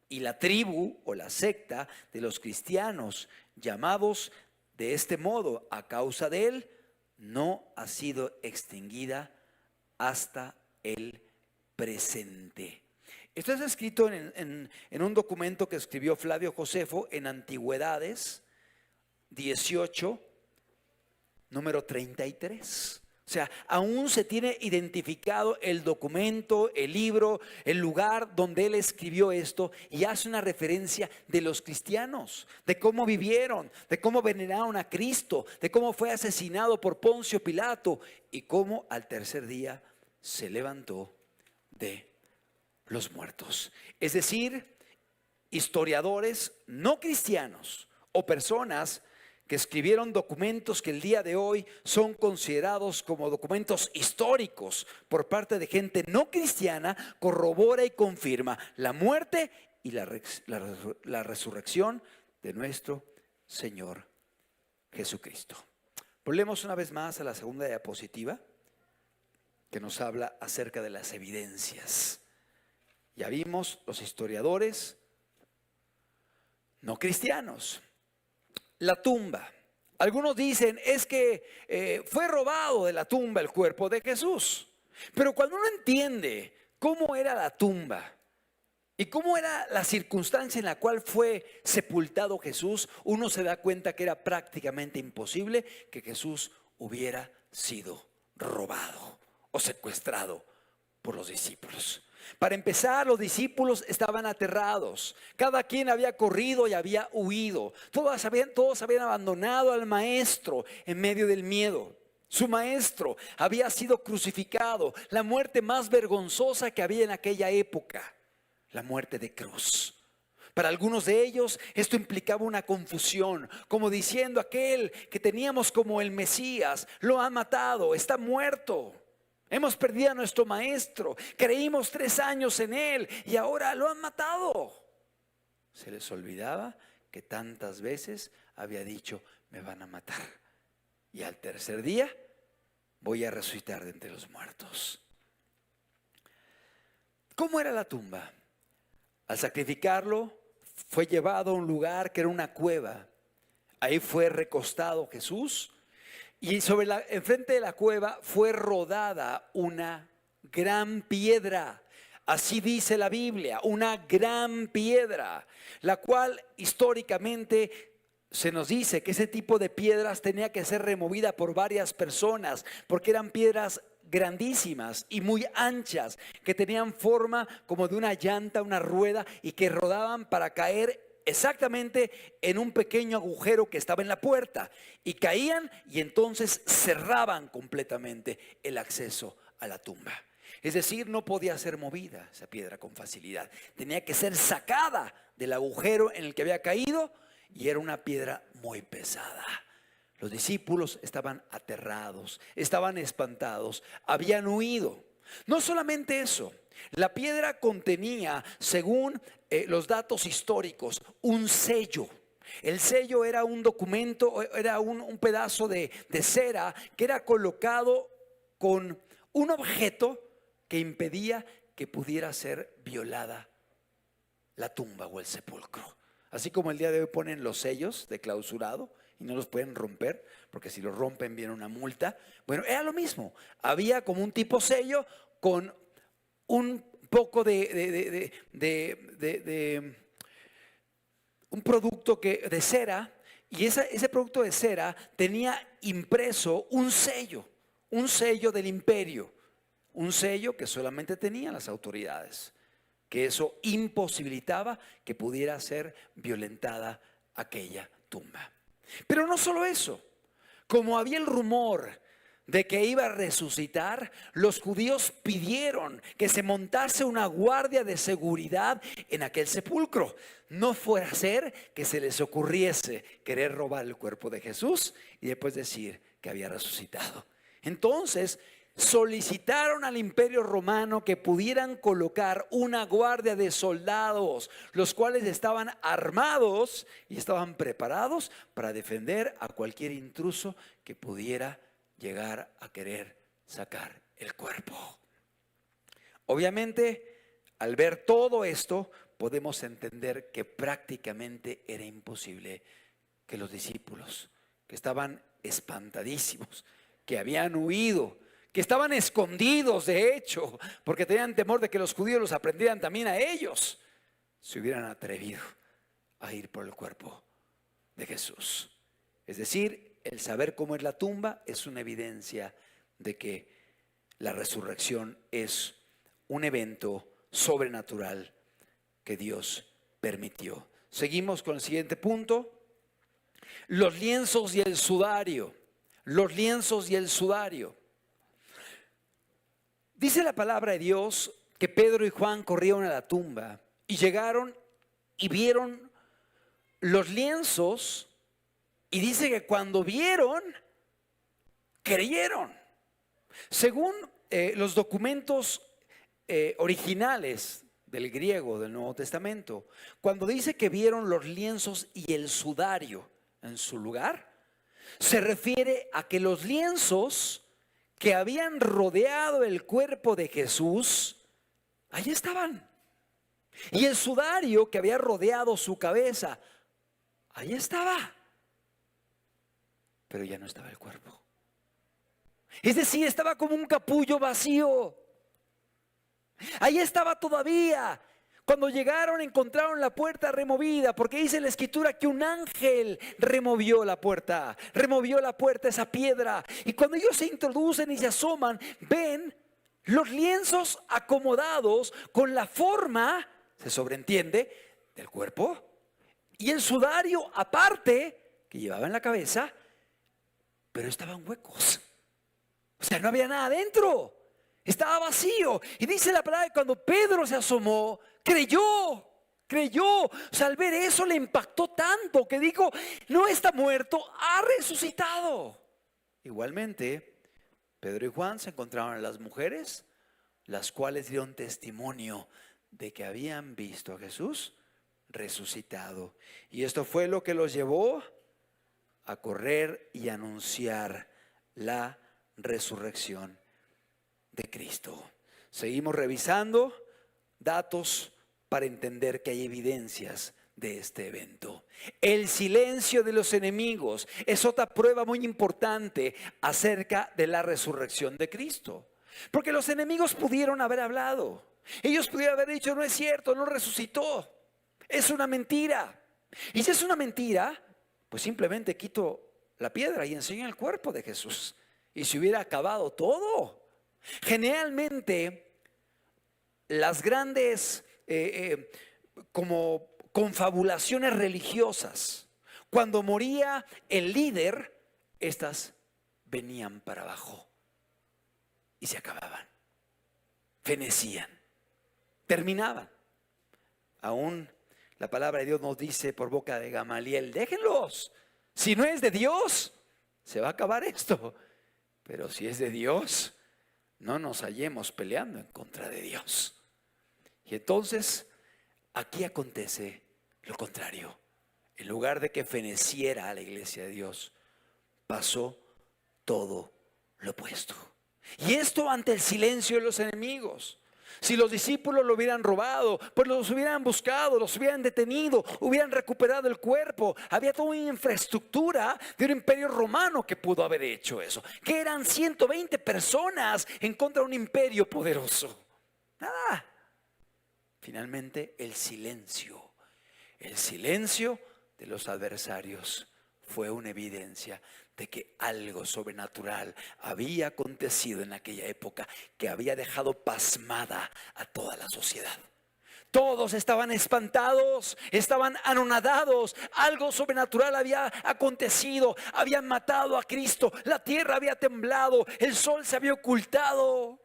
Y la tribu o la secta de los cristianos, llamados de este modo a causa de él, no ha sido extinguida hasta el presente. Esto es escrito en un documento que escribió Flavio Josefo en Antigüedades 18, número 33. O sea, aún se tiene identificado el documento, el libro, el lugar donde él escribió esto, y hace una referencia de los cristianos, de cómo vivieron, de cómo veneraron a Cristo, de cómo fue asesinado por Poncio Pilato y cómo al tercer día se levantó de los muertos. Es decir, historiadores no cristianos o personas que escribieron documentos que el día de hoy son considerados como documentos históricos por parte de gente no cristiana, corrobora y confirma la muerte y la resurrección de nuestro Señor Jesucristo. Volvemos una vez más a la segunda diapositiva, que nos habla acerca de las evidencias. Ya vimos los historiadores no cristianos. La tumba. Algunos dicen es que fue robado de la tumba el cuerpo de Jesús. Pero cuando uno entiende cómo era la tumba y cómo era la circunstancia en la cual fue sepultado Jesús, uno se da cuenta que era prácticamente imposible que Jesús hubiera sido robado o secuestrado por los discípulos. Para empezar, los discípulos estaban aterrados. Cada quien había corrido y había huido. Todos habían abandonado al maestro en medio del miedo. Su maestro había sido crucificado, la muerte más vergonzosa que había en aquella época, la muerte de cruz. Para algunos de ellos esto implicaba una confusión, como diciendo: aquel que teníamos como el Mesías lo han matado, está muerto. Hemos perdido a nuestro maestro, creímos 3 años en él y ahora lo han matado. Se les olvidaba que tantas veces había dicho: me van a matar y al tercer día voy a resucitar de entre los muertos. ¿Cómo era la tumba? Al sacrificarlo fue llevado a un lugar que era una cueva. Ahí fue recostado Jesús. Y enfrente de la cueva fue rodada una gran piedra. Así dice la Biblia, una gran piedra, la cual históricamente se nos dice que ese tipo de piedras tenía que ser removida por varias personas, porque eran piedras grandísimas y muy anchas, que tenían forma como de una llanta, una rueda, y que rodaban para caer exactamente en un pequeño agujero que estaba en la puerta, y caían y entonces cerraban completamente el acceso a la tumba. Es decir, no podía ser movida esa piedra con facilidad, tenía que ser sacada del agujero en el que había caído, y era una piedra muy pesada. Los discípulos estaban aterrados, estaban espantados, habían huido. No solamente eso, la piedra contenía, según los datos históricos, un sello. El sello era un documento, era un pedazo de cera que era colocado con un objeto que impedía que pudiera ser violada la tumba o el sepulcro. Así como el día de hoy ponen los sellos de clausurado y no los pueden romper, porque si los rompen viene una multa. Bueno, era lo mismo. Había como un tipo sello con un poco de un producto de cera, y ese producto de cera tenía impreso un sello del imperio, un sello que solamente tenían las autoridades, que eso imposibilitaba que pudiera ser violentada aquella tumba. Pero no solo eso, como había el rumor de que iba a resucitar, los judíos pidieron que se montase una guardia de seguridad en aquel sepulcro. No fuera a ser que se les ocurriese querer robar el cuerpo de Jesús y después decir que había resucitado. Entonces solicitaron al Imperio Romano que pudieran colocar una guardia de soldados, los cuales estaban armados y estaban preparados para defender a cualquier intruso que pudiera llegar a querer sacar el cuerpo. Obviamente, al ver todo esto, podemos entender que prácticamente era imposible que los discípulos, que estaban espantadísimos, que habían huido, que estaban escondidos de hecho, porque tenían temor de que los judíos los aprendieran también a ellos, se hubieran atrevido a ir por el cuerpo de Jesús. Es decir, el saber cómo es la tumba es una evidencia de que la resurrección es un evento sobrenatural que Dios permitió. Seguimos con el siguiente punto. Los lienzos y el sudario. Los lienzos y el sudario. Dice la palabra de Dios que Pedro y Juan corrieron a la tumba y llegaron y vieron los lienzos. Y dice que cuando vieron, creyeron. Según los documentos originales del griego del Nuevo Testamento, cuando dice que vieron los lienzos y el sudario en su lugar, se refiere a que los lienzos que habían rodeado el cuerpo de Jesús, ahí estaban. Y el sudario que había rodeado su cabeza, ahí estaba. Pero ya no estaba el cuerpo. Es decir, estaba como un capullo vacío. Ahí estaba todavía. Cuando llegaron encontraron la puerta removida, porque dice la escritura que un ángel removió la puerta, esa piedra. Y cuando ellos se introducen y se asoman, ven los lienzos acomodados con la forma, se sobreentiende, del cuerpo. Y el sudario aparte, que llevaba en la cabeza, pero estaban huecos. O sea, no había nada adentro. Estaba vacío. Y dice la palabra que cuando Pedro se asomó, creyó. O sea, al ver eso le impactó tanto que dijo, no está muerto, ha resucitado. Igualmente, Pedro y Juan se encontraron a las mujeres, las cuales dieron testimonio de que habían visto a Jesús resucitado. Y esto fue lo que los llevó a correr y anunciar la resurrección de Cristo. Seguimos revisando datos para entender que hay evidencias de este evento. El silencio de los enemigos es otra prueba muy importante acerca de la resurrección de Cristo. Porque los enemigos pudieron haber hablado. Ellos pudieron haber dicho, no es cierto, no resucitó. Es una mentira. Y si es una mentira, pues simplemente quito la piedra y enseño el cuerpo de Jesús. Y se hubiera acabado todo. Generalmente, las grandes como confabulaciones religiosas, cuando moría el líder, estas venían para abajo y se acababan, fenecían, terminaban. Aún la palabra de Dios nos dice por boca de Gamaliel, déjenlos, si no es de Dios, se va a acabar esto, pero si es de Dios, no nos hallemos peleando en contra de Dios. Y entonces, aquí acontece lo contrario. En lugar de que feneciera a la iglesia de Dios, pasó todo lo opuesto. Y esto ante el silencio de los enemigos. Si los discípulos lo hubieran robado, pues los hubieran buscado, los hubieran detenido, hubieran recuperado el cuerpo. Había toda una infraestructura de un imperio romano que pudo haber hecho eso. Que eran 120 personas en contra de un imperio poderoso. Nada. Finalmente, el silencio de los adversarios fue una evidencia de que algo sobrenatural había acontecido en aquella época que había dejado pasmada a toda la sociedad. Todos estaban espantados, estaban anonadados. Algo sobrenatural había acontecido. Habían matado a Cristo. La tierra había temblado. El sol se había ocultado.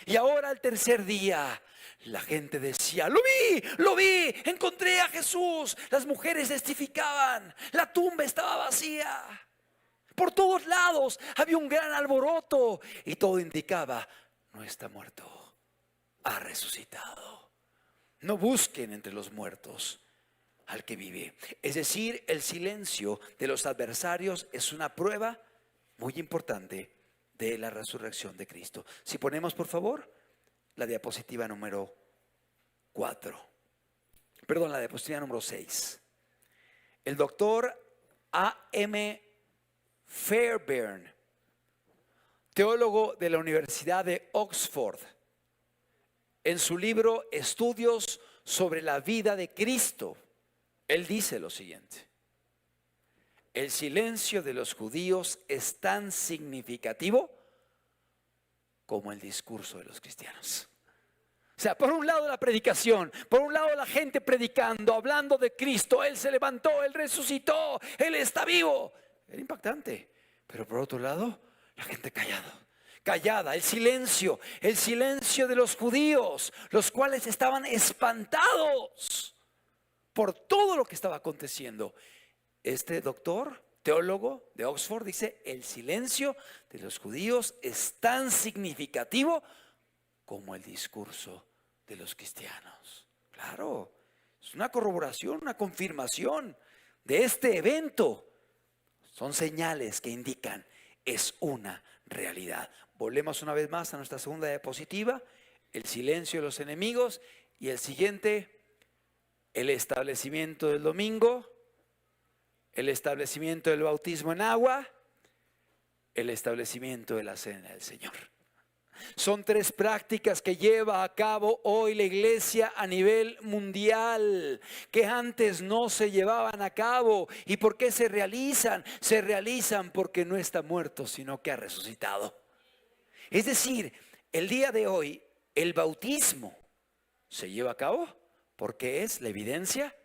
Y ahora al tercer día, la gente decía: lo vi, encontré a Jesús. Las mujeres testificaban, la tumba estaba vacía. Por todos lados había un gran alboroto y todo indicaba: no está muerto, ha resucitado. No busquen entre los muertos al que vive. Es decir, el silencio de los adversarios es una prueba muy importante de la resurrección de Cristo. Si ponemos, por favor, la diapositiva número 4. Perdón, la diapositiva número 6. El doctor A.M. Fairbairn, teólogo de la Universidad de Oxford, en su libro Estudios sobre la vida de Cristo, él dice lo siguiente: el silencio de los judíos es tan significativo como el discurso de los cristianos. O sea, por un lado la predicación, por un lado la gente predicando, hablando de Cristo. Él se levantó, Él resucitó, Él está vivo. Era impactante. Pero por otro lado, la gente callada, el silencio de los judíos, los cuales estaban espantados por todo lo que estaba aconteciendo. Este doctor, teólogo de Oxford, dice: el silencio de los judíos es tan significativo como el discurso de los cristianos. Claro, es una corroboración, una confirmación de este evento. Son señales que indican: es una realidad. Volvemos una vez más a nuestra segunda diapositiva: el silencio de los enemigos. Y el siguiente: el establecimiento del domingo, el establecimiento del bautismo en agua, el establecimiento de la cena del Señor. Son tres prácticas que lleva a cabo hoy la iglesia a nivel mundial, que antes no se llevaban a cabo. ¿Y por qué se realizan? Se realizan porque no está muerto, sino que ha resucitado. Es decir, el día de hoy el bautismo se lleva a cabo porque es la evidencia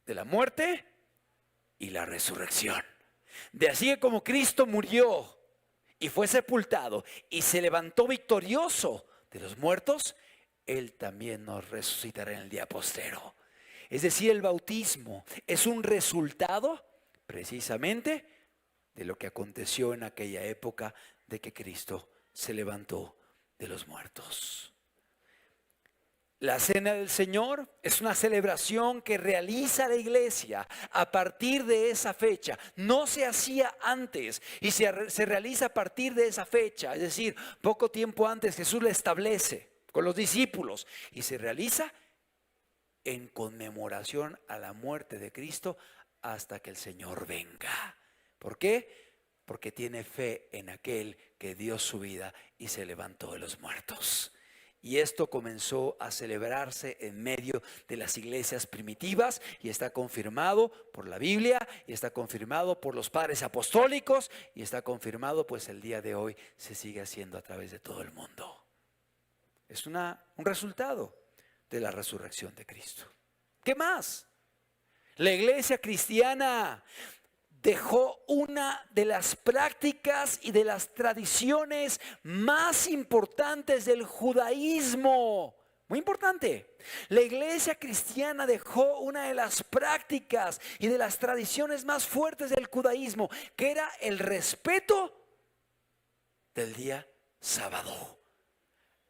de la muerte y la resurrección. De así que como Cristo murió y fue sepultado y se levantó victorioso de los muertos, Él también nos resucitará en el día postrero. Es decir, el bautismo es un resultado precisamente de lo que aconteció en aquella época, de que Cristo se levantó de los muertos. La cena del Señor es una celebración que realiza la iglesia a partir de esa fecha. No se hacía antes y se realiza a partir de esa fecha. Es decir, poco tiempo antes Jesús la establece con los discípulos y se realiza en conmemoración a la muerte de Cristo hasta que el Señor venga. ¿Por qué? Porque tiene fe en aquel que dio su vida y se levantó de los muertos. Y esto comenzó a celebrarse en medio de las iglesias primitivas y está confirmado por la Biblia y está confirmado por los padres apostólicos y está confirmado, pues el día de hoy se sigue haciendo a través de todo el mundo. Es un resultado de la resurrección de Cristo. ¿Qué más? La iglesia cristiana dejó una de las prácticas y de las tradiciones más importantes del judaísmo. Muy importante. La iglesia cristiana dejó una de las prácticas y de las tradiciones más fuertes del judaísmo, que era el respeto del día sábado.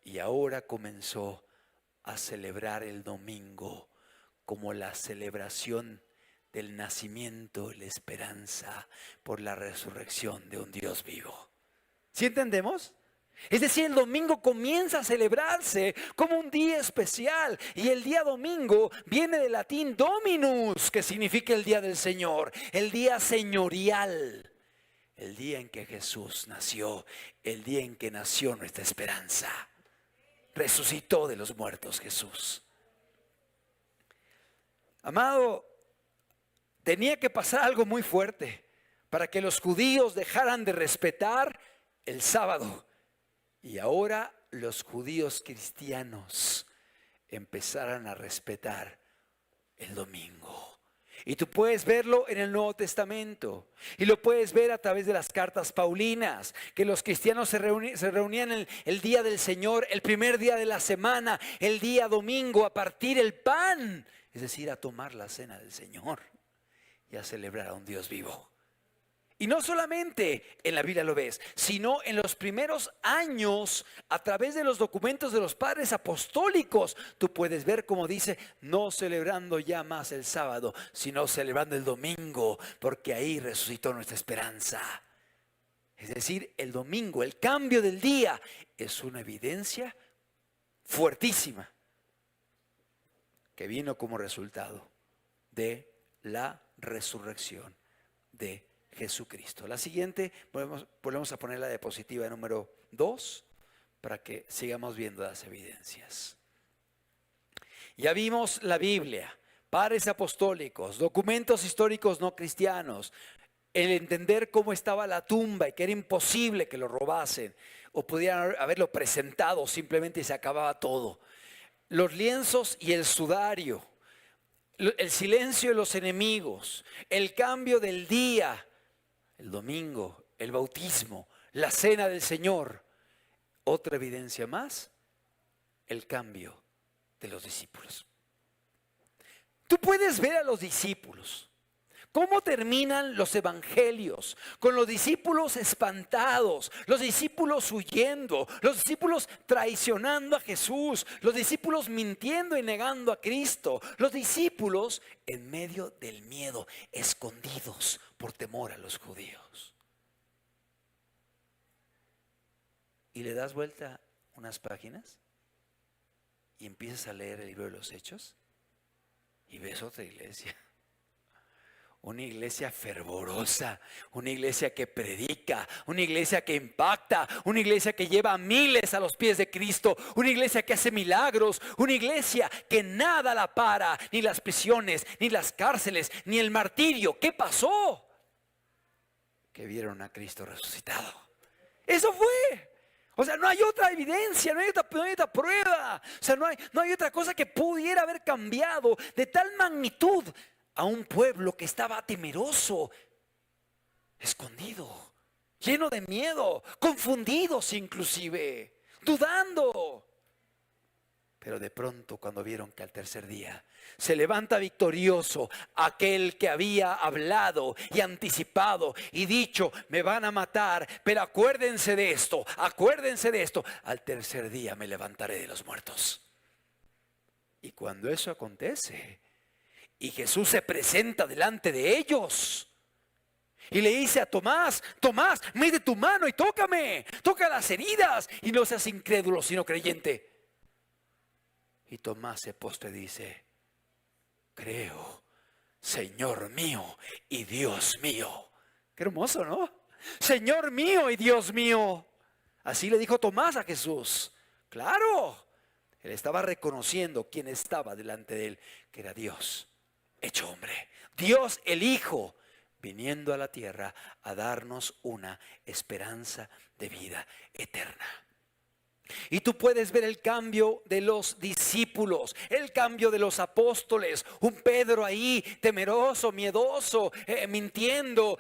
Y ahora comenzó a celebrar el domingo como la celebración del nacimiento, la esperanza por la resurrección de un Dios vivo. ¿Sí entendemos? Es decir, el domingo comienza a celebrarse como un día especial. Y el día domingo viene del latín Dominus, que significa el día del Señor, el día señorial, el día en que Jesús nació, el día en que nació nuestra esperanza. Resucitó de los muertos Jesús. Amado, tenía que pasar algo muy fuerte para que los judíos dejaran de respetar el sábado. Y ahora los judíos cristianos empezaran a respetar el domingo. Y tú puedes verlo en el Nuevo Testamento. Y lo puedes ver a través de las cartas paulinas, que los cristianos se reunían el día del Señor, el primer día de la semana, el día domingo, a partir el pan. Es decir, a tomar la cena del Señor y a celebrar a un Dios vivo. Y no solamente en la Biblia lo ves, sino en los primeros años, a través de los documentos de los padres apostólicos, tú puedes ver como dice, no celebrando ya más el sábado, sino celebrando el domingo, porque ahí resucitó nuestra esperanza. Es decir, el domingo, el cambio del día, es una evidencia fuertísima que vino como resultado de la resurrección de Jesucristo. La siguiente, volvemos a poner la diapositiva número 2 para que sigamos viendo las evidencias. Ya vimos la Biblia, padres apostólicos, documentos históricos no cristianos, el entender cómo estaba la tumba y que era imposible que lo robasen o pudieran haberlo presentado simplemente y se acababa todo. Los lienzos y el sudario, el silencio de los enemigos, el cambio del día, el domingo, el bautismo, la cena del Señor. Otra evidencia más, el cambio de los discípulos. Tú puedes ver a los discípulos, cómo terminan los evangelios, con los discípulos espantados, los discípulos huyendo, los discípulos traicionando a Jesús, los discípulos mintiendo y negando a Cristo, los discípulos en medio del miedo, escondidos por temor a los judíos. Y le das vuelta unas páginas y empiezas a leer el libro de los Hechos y ves otra iglesia. Una iglesia fervorosa, una iglesia que predica, una iglesia que impacta, una iglesia que lleva a miles a los pies de Cristo, una iglesia que hace milagros, una iglesia que nada la para, ni las prisiones, ni las cárceles, ni el martirio. ¿Qué pasó? Que vieron a Cristo resucitado. Eso fue. O sea, no hay otra evidencia, no hay otra prueba. O sea, no hay otra cosa que pudiera haber cambiado de tal magnitud a un pueblo que estaba temeroso, escondido, lleno de miedo, confundidos inclusive, dudando. Pero de pronto, cuando vieron que al tercer día se levanta victorioso aquel que había hablado y anticipado y dicho, me van a matar, pero acuérdense de esto, al tercer día me levantaré de los muertos. Y cuando eso acontece, y Jesús se presenta delante de ellos y le dice a Tomás, Tomás, mete tu mano y tócame, toca las heridas y no seas incrédulo sino creyente. Y Tomás se postra y dice, creo, Señor mío y Dios mío. Qué hermoso, ¿no? Señor mío y Dios mío. Así le dijo Tomás a Jesús. Claro, él estaba reconociendo quién estaba delante de él, que era Dios hecho hombre, Dios el Hijo, viniendo a la tierra a darnos una esperanza de vida eterna. Y tú puedes ver el cambio de los discípulos, el cambio de los apóstoles, un Pedro ahí temeroso, miedoso, mintiendo,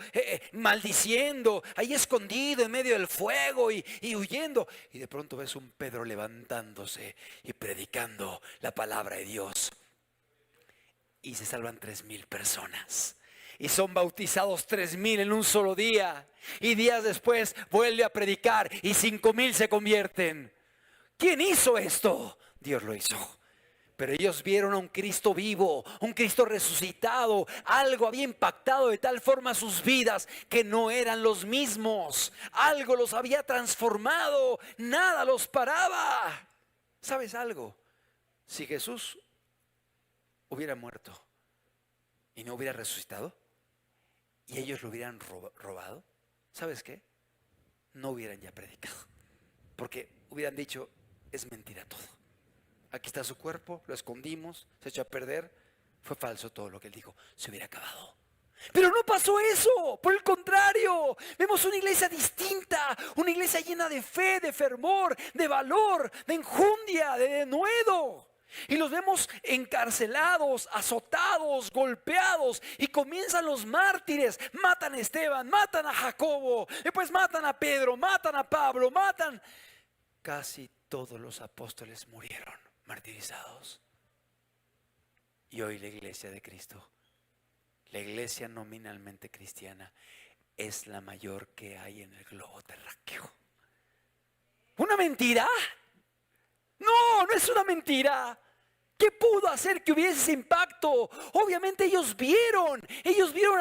maldiciendo, ahí escondido en medio del fuego y huyendo. Y de pronto ves un Pedro levantándose y predicando la palabra de Dios. Y se salvan 3,000 personas. Y son bautizados 3,000 en un solo día. Y días después vuelve a predicar y 5,000 se convierten. ¿Quién hizo esto? Dios lo hizo. Pero ellos vieron a un Cristo vivo, un Cristo resucitado. Algo había impactado de tal forma sus vidas que no eran los mismos. Algo los había transformado. Nada los paraba. ¿Sabes algo? Si Jesús hubiera muerto y no hubiera resucitado y ellos lo hubieran robado, ¿sabes qué? No hubieran ya predicado, porque hubieran dicho, es mentira todo. Aquí está su cuerpo, lo escondimos, se echó a perder, fue falso todo lo que él dijo, se hubiera acabado. Pero no pasó eso, por el contrario, vemos una iglesia distinta, una iglesia llena de fe, de fervor, de valor, de enjundia, de denuedo. Y los vemos encarcelados, azotados, golpeados. Y comienzan los mártires. Matan a Esteban, matan a Jacobo. Después matan a Pedro, matan a Pablo, matan. Casi todos los apóstoles murieron martirizados. Y hoy la iglesia de Cristo, la iglesia nominalmente cristiana, es la mayor que hay en el globo terráqueo. ¿Una mentira? No, no es una mentira. ¿Qué pudo hacer que hubiese ese impacto? Obviamente ellos vieron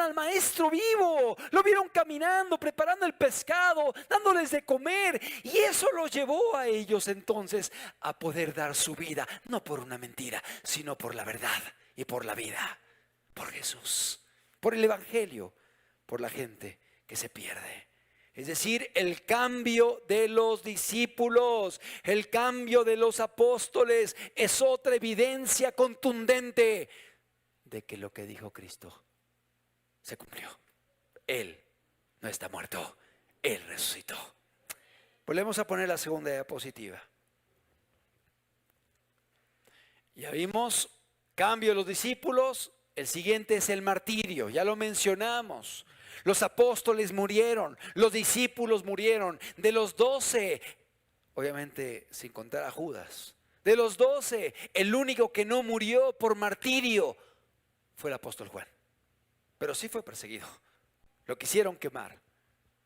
al maestro vivo, lo vieron caminando, preparando el pescado, dándoles de comer, y eso los llevó a ellos entonces a poder dar su vida, no por una mentira, sino por la verdad y por la vida, por Jesús, por el evangelio, por la gente que se pierde. Es decir, el cambio de los discípulos, el cambio de los apóstoles es otra evidencia contundente de que lo que dijo Cristo se cumplió. Él no está muerto, Él resucitó. Volvemos a poner la segunda diapositiva. Ya vimos, cambio de los discípulos, el siguiente es el martirio, ya lo mencionamos. Los apóstoles murieron, los discípulos murieron. De los 12, obviamente sin contar a Judas, de los 12, el único que no murió por martirio fue el apóstol Juan. Pero sí fue perseguido. Lo quisieron quemar.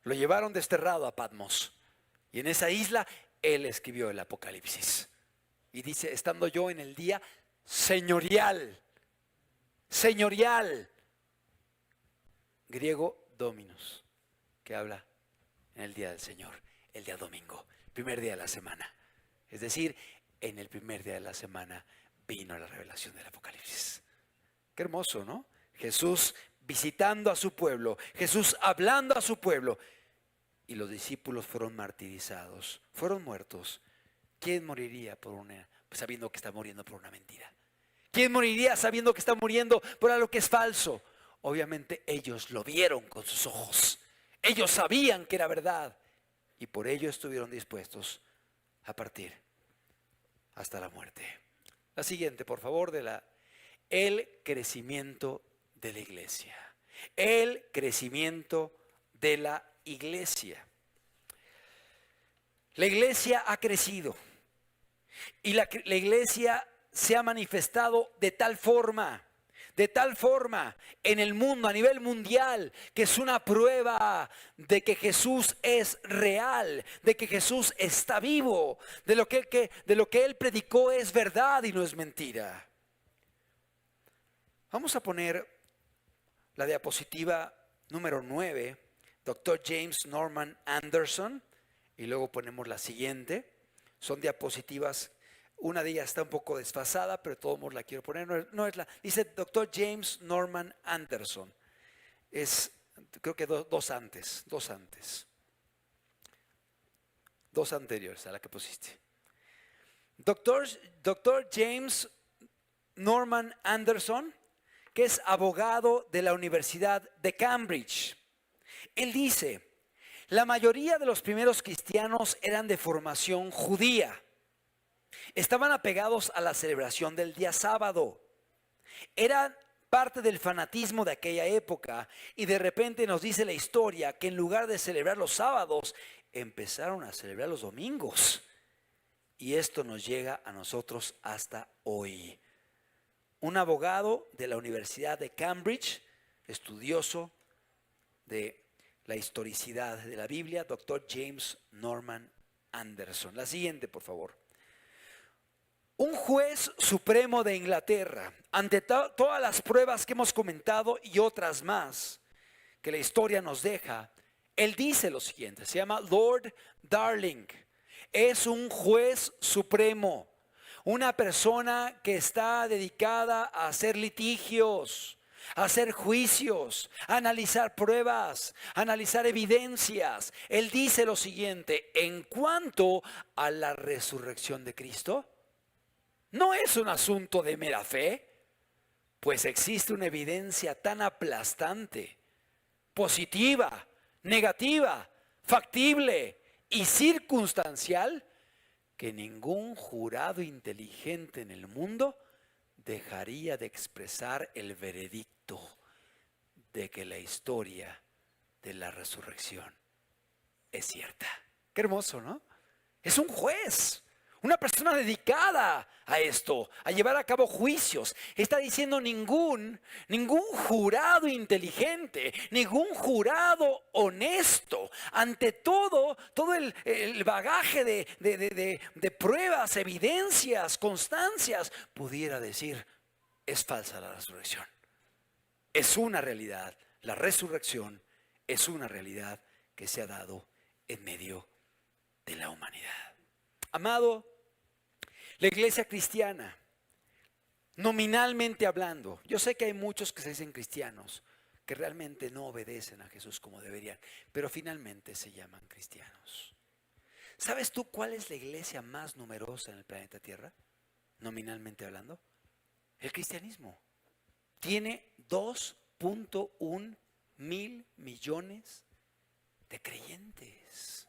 Lo llevaron desterrado a Patmos. Y en esa isla él escribió el Apocalipsis. Y dice, estando yo en el día señorial. Señorial. Griego Dominus, que habla en el día del Señor, el día domingo, primer día de la semana. Es decir, en el primer día de la semana vino la revelación del Apocalipsis. Qué hermoso, ¿no? Jesús visitando a su pueblo, Jesús hablando a su pueblo. Y los discípulos fueron martirizados, fueron muertos. ¿Quién moriría sabiendo que está muriendo por una mentira? ¿Quién moriría sabiendo que está muriendo por algo que es falso? Obviamente ellos lo vieron con sus ojos. Ellos sabían que era verdad. Y por ello estuvieron dispuestos a partir hasta la muerte. La siguiente, por favor, el crecimiento de la iglesia. El crecimiento de la iglesia. La iglesia ha crecido. Y la iglesia se ha manifestado de tal forma en el mundo, a nivel mundial, que es una prueba de que Jesús es real, de que Jesús está vivo, de lo que Él predicó es verdad y no es mentira. Vamos a poner la diapositiva número 9, Dr. James Norman Anderson, y luego ponemos la siguiente. Son diapositivas. Una de ellas está un poco desfasada, pero de todos modos la quiero poner. Dice Dr. James Norman Anderson. Creo que dos anteriores a la que pusiste. Dr. James Norman Anderson, que es abogado de la Universidad de Cambridge. Él dice, la mayoría de los primeros cristianos eran de formación judía. Estaban apegados a la celebración del día sábado. Eran parte del fanatismo de aquella época y de repente nos dice la historia que en lugar de celebrar los sábados, empezaron a celebrar los domingos. Y esto nos llega a nosotros hasta hoy. Un abogado de la Universidad de Cambridge, estudioso de la historicidad de la Biblia, Dr. James Norman Anderson. La siguiente, por favor. Un juez supremo de Inglaterra, ante todas las pruebas que hemos comentado y otras más que la historia nos deja, él dice lo siguiente, se llama Lord Darling. Es un juez supremo, una persona que está dedicada a hacer litigios, a hacer juicios, a analizar pruebas, a analizar evidencias. Él dice lo siguiente, en cuanto a la resurrección de Cristo, no es un asunto de mera fe, pues existe una evidencia tan aplastante, positiva, negativa, factible y circunstancial, que ningún jurado inteligente en el mundo dejaría de expresar el veredicto de que la historia de la resurrección es cierta. Qué hermoso, ¿no? Es un juez, una persona dedicada a esto, a llevar a cabo juicios. Está diciendo ningún jurado inteligente, ningún jurado honesto, ante todo el bagaje de pruebas, evidencias, constancias, pudiera decir, es falsa la resurrección. Es una realidad, la resurrección es una realidad que se ha dado en medio de la humanidad. Amado, la iglesia cristiana, nominalmente hablando, yo sé que hay muchos que se dicen cristianos que realmente no obedecen a Jesús como deberían, pero finalmente se llaman cristianos. ¿Sabes tú cuál es la iglesia más numerosa en el planeta Tierra? Nominalmente hablando, el cristianismo. Tiene 2.1 mil millones de creyentes.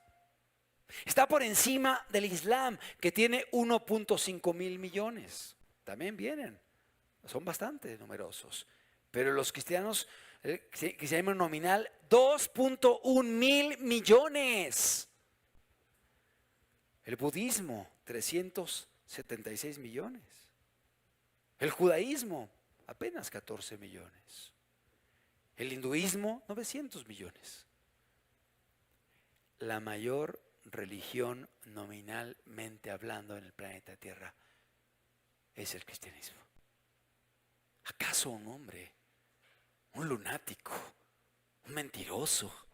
Está por encima del Islam, que tiene 1.5 mil millones. También vienen, son bastante numerosos. Pero los cristianos, que se llama nominal, 2.1 mil millones. El budismo, 376 millones. El judaísmo, apenas 14 millones. El hinduismo, 900 millones. La mayor religión nominalmente hablando en el planeta Tierra es el cristianismo. ¿Acaso un hombre, un lunático, un mentiroso,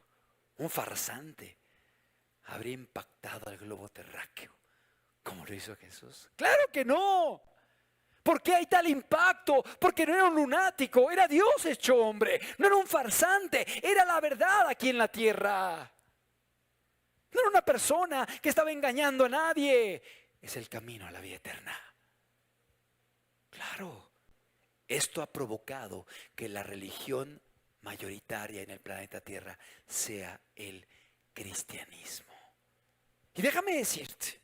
un farsante habría impactado al globo terráqueo como lo hizo Jesús? ¡Claro que no! ¿Por qué hay tal impacto? Porque no era un lunático, era Dios hecho hombre, no era un farsante, era la verdad aquí en la tierra. No era una persona que estaba engañando a nadie. Es el camino a la vida eterna. Claro, esto ha provocado que la religión mayoritaria en el planeta Tierra sea el cristianismo. Y déjame decirte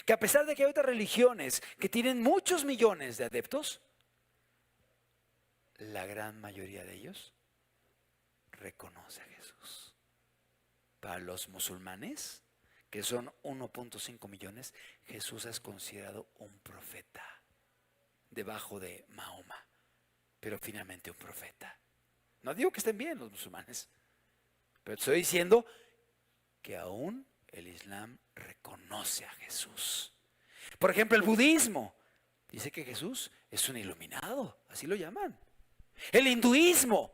que a pesar de que hay otras religiones que tienen muchos millones de adeptos, la gran mayoría de ellos reconoce a Jesús. Para los musulmanes, que son 1.5 millones, Jesús es considerado un profeta debajo de Mahoma, pero finalmente un profeta. No digo que estén bien los musulmanes, pero estoy diciendo que aún el Islam reconoce a Jesús. Por ejemplo, el budismo dice que Jesús es un iluminado, así lo llaman. El hinduismo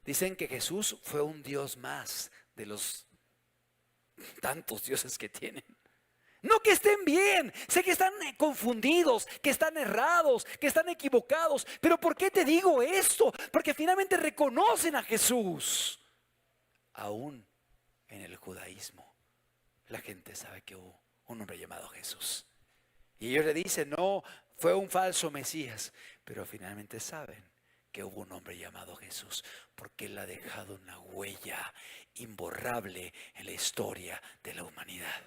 dicen que Jesús fue un dios más de los tantos dioses que tienen. No que estén bien, sé que están confundidos, que están errados, que están equivocados, pero ¿por qué te digo esto? Porque finalmente reconocen a Jesús. Aún en el judaísmo, la gente sabe que hubo un hombre llamado Jesús. Y ellos le dicen, no, fue un falso Mesías, pero finalmente saben que hubo un hombre llamado Jesús, porque Él ha dejado una huella imborrable en la historia de la humanidad.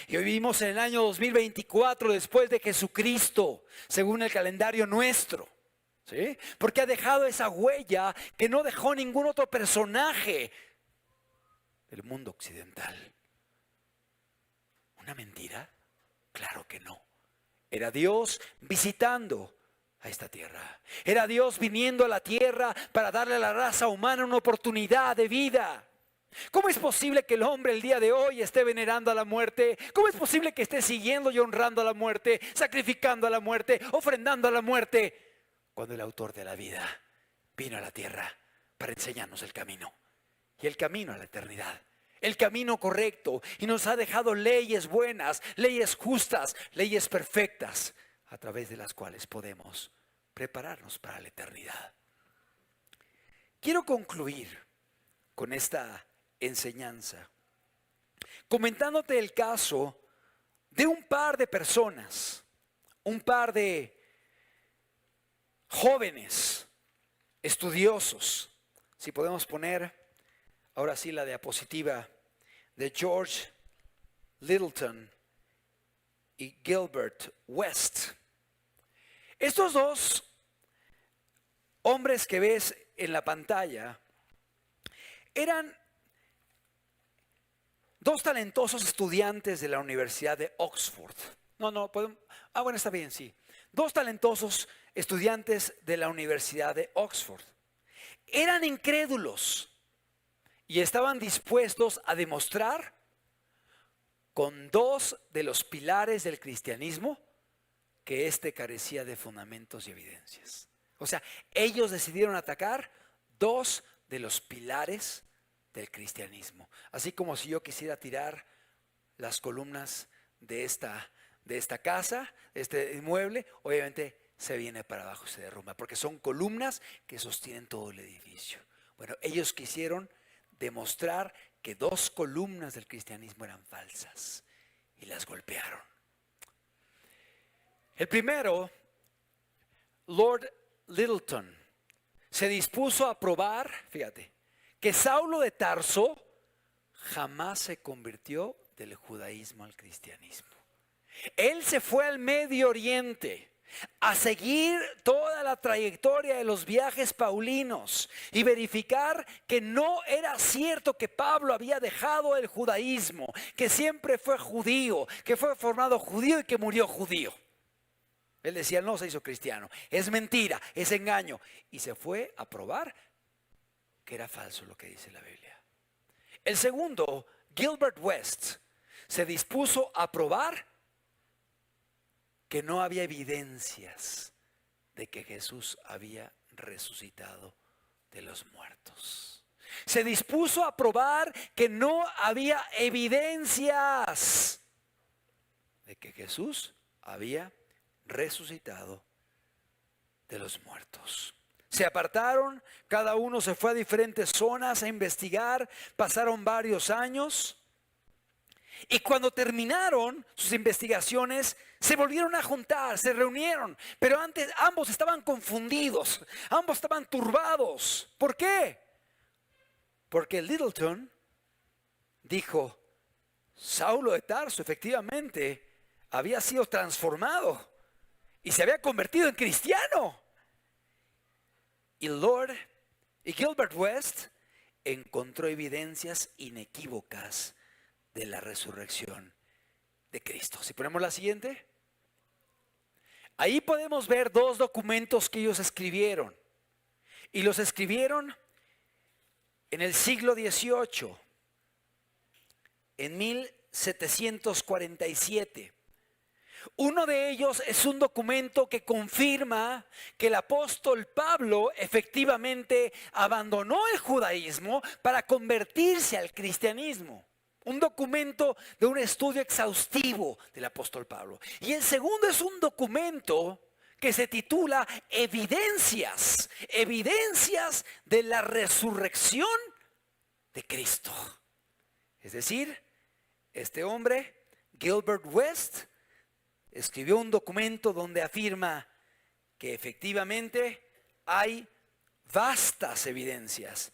Y hoy vivimos en el año 2024 después de Jesucristo, según el calendario nuestro, ¿sí? Porque ha dejado esa huella que no dejó ningún otro personaje del mundo occidental. ¿Una mentira? Claro que no. Era Dios visitando a esta tierra. Era Dios viniendo a la tierra para darle a la raza humana una oportunidad de vida. ¿Cómo es posible que el hombre el día de hoy esté venerando a la muerte? ¿Cómo es posible que esté siguiendo y honrando a la muerte, sacrificando a la muerte, ofrendando a la muerte, cuando el autor de la vida vino a la tierra para enseñarnos el camino? Y el camino a la eternidad, el camino correcto, y nos ha dejado leyes buenas, leyes justas, leyes perfectas, a través de las cuales podemos prepararnos para la eternidad. Quiero concluir con esta enseñanza comentándote el caso de un par de personas, un par de jóvenes estudiosos. Si podemos poner ahora sí la diapositiva de George Littleton y Gilbert West. Estos dos hombres que ves en la pantalla eran dos talentosos estudiantes de la Universidad de Oxford. Bueno, está bien, sí. Dos talentosos estudiantes de la Universidad de Oxford. Eran incrédulos y estaban dispuestos a demostrar con dos de los pilares del cristianismo que éste carecía de fundamentos y evidencias. O sea, ellos decidieron atacar dos de los pilares del cristianismo. Así como si yo quisiera tirar las columnas de esta casa, de este inmueble, obviamente se viene para abajo y se derrumba, porque son columnas que sostienen todo el edificio. Bueno, ellos quisieron demostrar que dos columnas del cristianismo eran falsas y las golpearon. El primero, Lord Littleton, se dispuso a probar, fíjate, que Saulo de Tarso jamás se convirtió del judaísmo al cristianismo. Él se fue al Medio Oriente a seguir toda la trayectoria de los viajes paulinos y verificar que no era cierto que Pablo había dejado el judaísmo, que siempre fue judío, que fue formado judío y que murió judío. Él decía, no se hizo cristiano, es mentira, es engaño. Y se fue a probar que era falso lo que dice la Biblia. El segundo, Gilbert West, se dispuso a probar que no había evidencias de que Jesús había resucitado de los muertos. Se dispuso a probar que no había evidencias de que Jesús había resucitado de los muertos. Se apartaron, cada uno se fue a diferentes zonas a investigar, pasaron varios años. Y cuando terminaron sus investigaciones, se volvieron a juntar, se reunieron. Pero antes ambos estaban confundidos, ambos estaban turbados. ¿Por qué? Porque Littleton dijo, Saulo de Tarso efectivamente había sido transformado y se había convertido en cristiano. Y Gilbert West encontró evidencias inequívocas de la resurrección de Cristo. Si ponemos la siguiente, ahí podemos ver dos documentos que ellos escribieron. Y los escribieron en el siglo XVIII, en 1747. Uno de ellos es un documento que confirma que el apóstol Pablo efectivamente abandonó el judaísmo para convertirse al cristianismo. Un documento de un estudio exhaustivo del apóstol Pablo. Y el segundo es un documento que se titula Evidencias de la resurrección de Cristo. Es decir, este hombre, Gilbert West, escribió un documento donde afirma que efectivamente hay vastas evidencias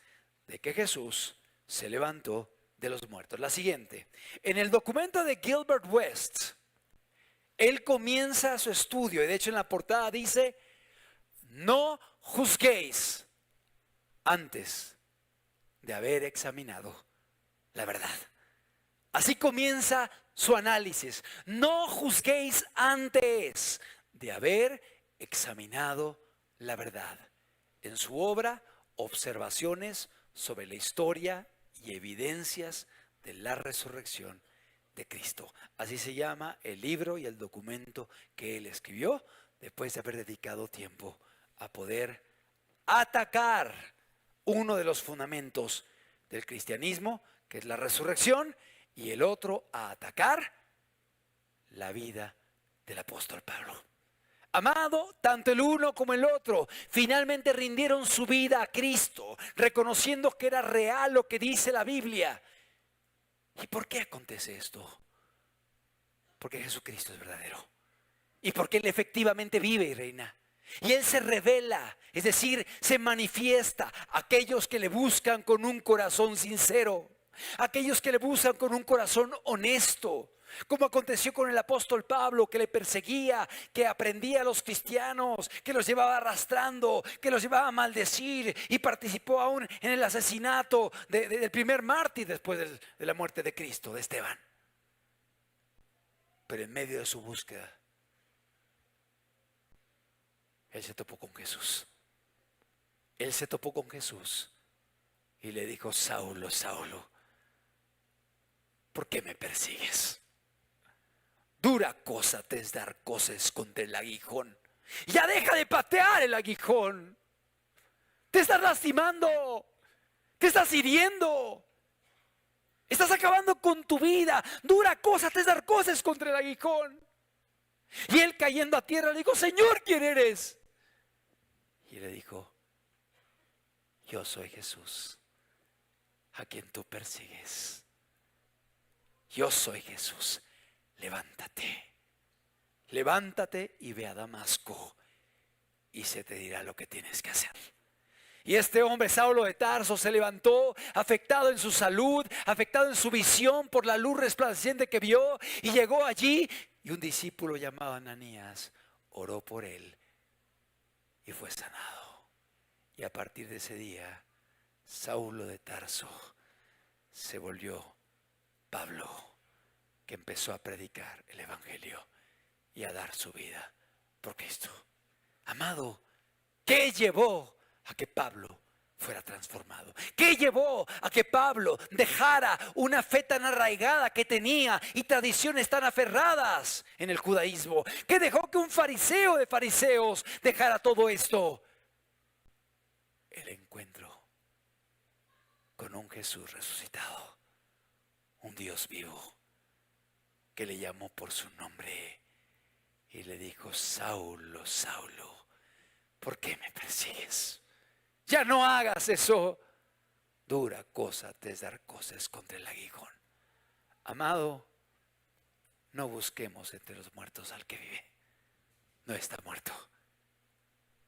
de que Jesús se levantó de los muertos. La siguiente, en el documento de Gilbert West, él comienza su estudio y de hecho en la portada dice, no juzguéis antes de haber examinado la verdad. Así comienza su análisis. No juzguéis antes de haber examinado la verdad. En su obra, Observaciones sobre la historia y evidencias de la resurrección de Cristo. Así se llama el libro y el documento que él escribió después de haber dedicado tiempo a poder atacar uno de los fundamentos del cristianismo, que es la resurrección, y el otro a atacar la vida del apóstol Pablo. Amado, tanto el uno como el otro finalmente rindieron su vida a Cristo, reconociendo que era real lo que dice la Biblia. ¿Y por qué acontece esto? Porque Jesucristo es verdadero. Y porque Él efectivamente vive y reina. Y Él se revela, es decir, se manifiesta a aquellos que le buscan con un corazón sincero. Aquellos que le buscan con un corazón honesto. Como aconteció con el apóstol Pablo, que le perseguía, que aprendía a los cristianos, que los llevaba arrastrando, que los llevaba a maldecir, y participó aún en el asesinato del primer mártir después de la muerte de Cristo, de Esteban. Pero en medio de su búsqueda, él se topó con Jesús. Él se topó con Jesús y le dijo: Saulo, Saulo, ¿por qué me persigues? Dura cosa te es dar cosas contra el aguijón. Ya deja de patear el aguijón. Te estás lastimando. Te estás hiriendo. Estás acabando con tu vida. Dura cosa te es dar cosas contra el aguijón. Y él, cayendo a tierra, le dijo: Señor, ¿quién eres? Y le dijo: yo soy Jesús, a quien tú persigues. Yo soy Jesús. Levántate, levántate y ve a Damasco, y se te dirá lo que tienes que hacer. Y este hombre, Saulo de Tarso, se levantó afectado en su salud, afectado en su visión por la luz resplandeciente que vio, y llegó allí, y un discípulo llamado Ananías oró por él y fue sanado. Y a partir de ese día, Saulo de Tarso se volvió Pablo, que empezó a predicar el evangelio y a dar su vida por Cristo. Amado, ¿qué llevó a que Pablo fuera transformado? ¿Qué llevó a que Pablo dejara una fe tan arraigada que tenía y tradiciones tan aferradas en el judaísmo? ¿Qué dejó que un fariseo de fariseos dejara todo esto? El encuentro con un Jesús resucitado, un Dios vivo, que le llamó por su nombre y le dijo: Saulo, Saulo, ¿por qué me persigues? Ya no hagas eso. Dura cosa te es dar cosas contra el aguijón. Amado, no busquemos entre los muertos al que vive. No está muerto.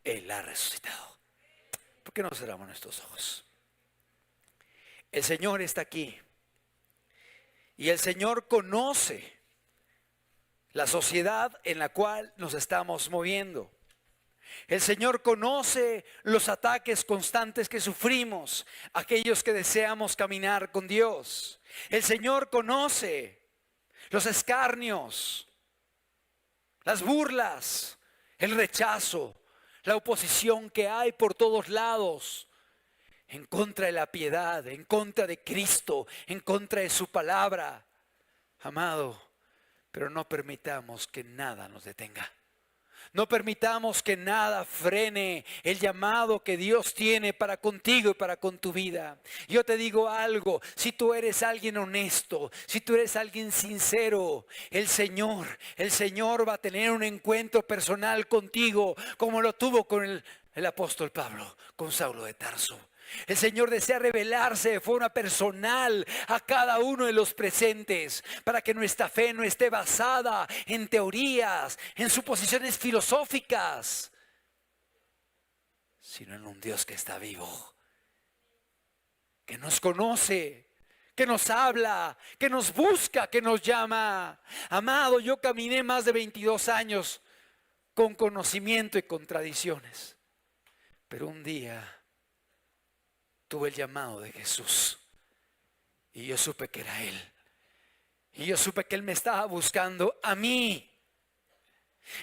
Él ha resucitado. ¿Por qué no cerramos nuestros ojos? El Señor está aquí. Y el Señor conoce la sociedad en la cual nos estamos moviendo. El Señor conoce los ataques constantes que sufrimos, aquellos que deseamos caminar con Dios. El Señor conoce los escarnios, las burlas, el rechazo, la oposición que hay por todos lados en contra de la piedad, en contra de Cristo, en contra de su palabra. Amado, pero no permitamos que nada nos detenga. No permitamos que nada frene el llamado que Dios tiene para contigo y para con tu vida. Yo te digo algo: si tú eres alguien honesto, si tú eres alguien sincero, el Señor va a tener un encuentro personal contigo, como lo tuvo con el apóstol Pablo, con Saulo de Tarso. El Señor desea revelarse de forma personal a cada uno de los presentes, para que nuestra fe no esté basada en teorías, en suposiciones filosóficas, sino en un Dios que está vivo, que nos conoce, que nos habla, que nos busca, que nos llama. Amado, yo caminé más de 22 años con conocimiento y con tradiciones, pero un día tuve el llamado de Jesús y yo supe que era Él. Y yo supe que Él me estaba buscando a mí.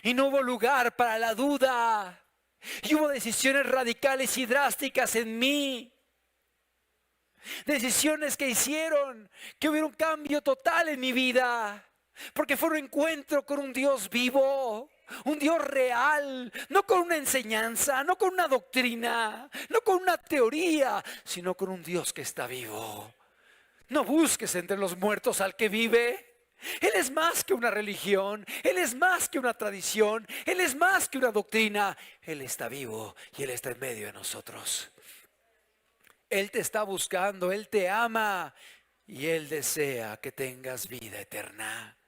Y no hubo lugar para la duda. Y hubo decisiones radicales y drásticas en mí. Decisiones que hicieron que hubiera un cambio total en mi vida. Porque fue un encuentro con un Dios vivo. Un Dios real, no con una enseñanza, no con una doctrina, no con una teoría, sino con un Dios que está vivo. No busques entre los muertos al que vive. Él es más que una religión, Él es más que una tradición, Él es más que una doctrina. Él está vivo y Él está en medio de nosotros. Él te está buscando, Él te ama y Él desea que tengas vida eterna.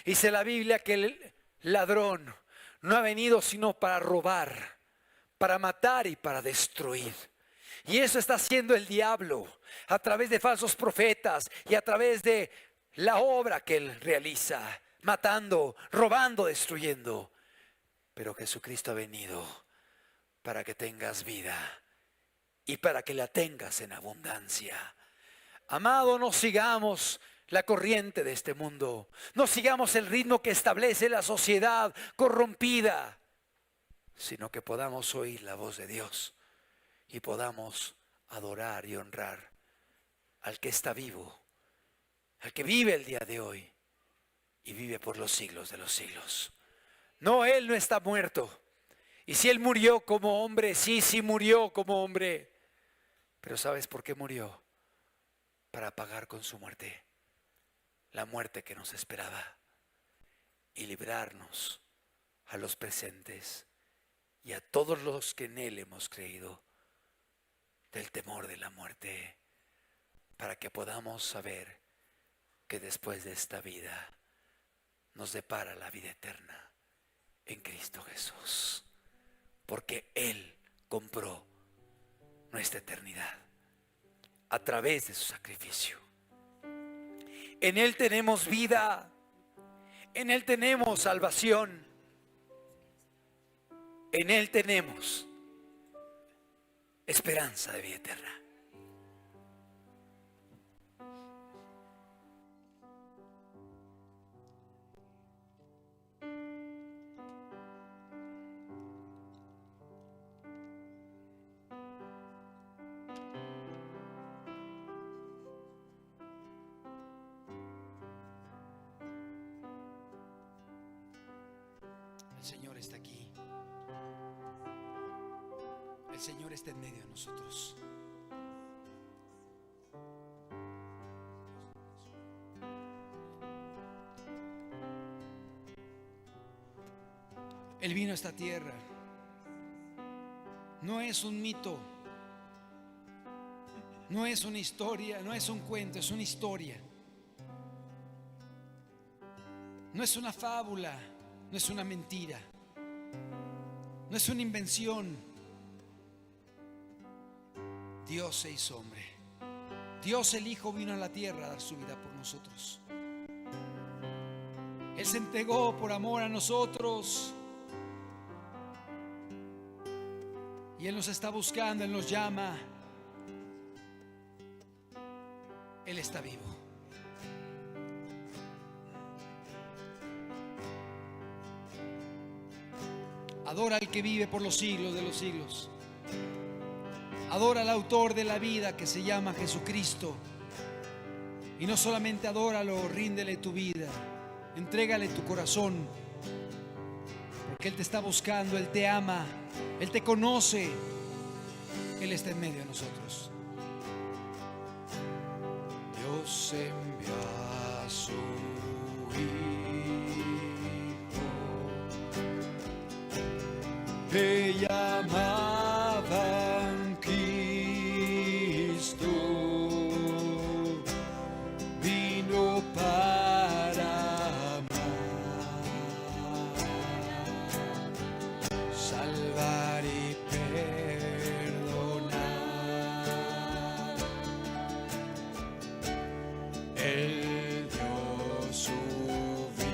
Dice la Biblia que el ladrón no ha venido sino para robar, para matar y para destruir. Y eso está haciendo el diablo a través de falsos profetas y a través de la obra que Él realiza, matando, robando, destruyendo. Pero Jesucristo ha venido para que tengas vida y para que la tengas en abundancia. Amado, no sigamos la corriente de este mundo, no sigamos el ritmo que establece la sociedad corrompida, sino que podamos oír la voz de Dios y podamos adorar y honrar al que está vivo, al que vive el día de hoy y vive por los siglos de los siglos. No, Él no está muerto. Y si Él murió como hombre, sí murió como hombre. Pero ¿sabes por qué murió? Para pagar con su muerte la muerte que nos esperaba y librarnos a los presentes y a todos los que en Él hemos creído del temor de la muerte, para que podamos saber que después de esta vida nos depara la vida eterna en Cristo Jesús, porque Él compró nuestra eternidad a través de su sacrificio. En Él tenemos vida, en Él tenemos salvación, en Él tenemos esperanza de vida eterna. El Señor está aquí. El Señor está en medio de nosotros. Él vino a esta tierra. No es un mito, no es una historia, no es un cuento, es una historia. No es una fábula, no es una mentira, no es una invención. Dios se hizo hombre. Dios el Hijo vino a la tierra a dar su vida por nosotros. Él se entregó por amor a nosotros. Y Él nos está buscando, Él nos llama. Él está vivo. Adora al que vive por los siglos de los siglos. Adora al autor de la vida que se llama Jesucristo. Y no solamente adóralo, ríndele tu vida. Entrégale tu corazón. Porque Él te está buscando, Él te ama, Él te conoce. Él está en medio de nosotros. Dios envió a su Hijo. Te llamaban Cristo. Vino para amar, salvar y perdonar. Él dio su vida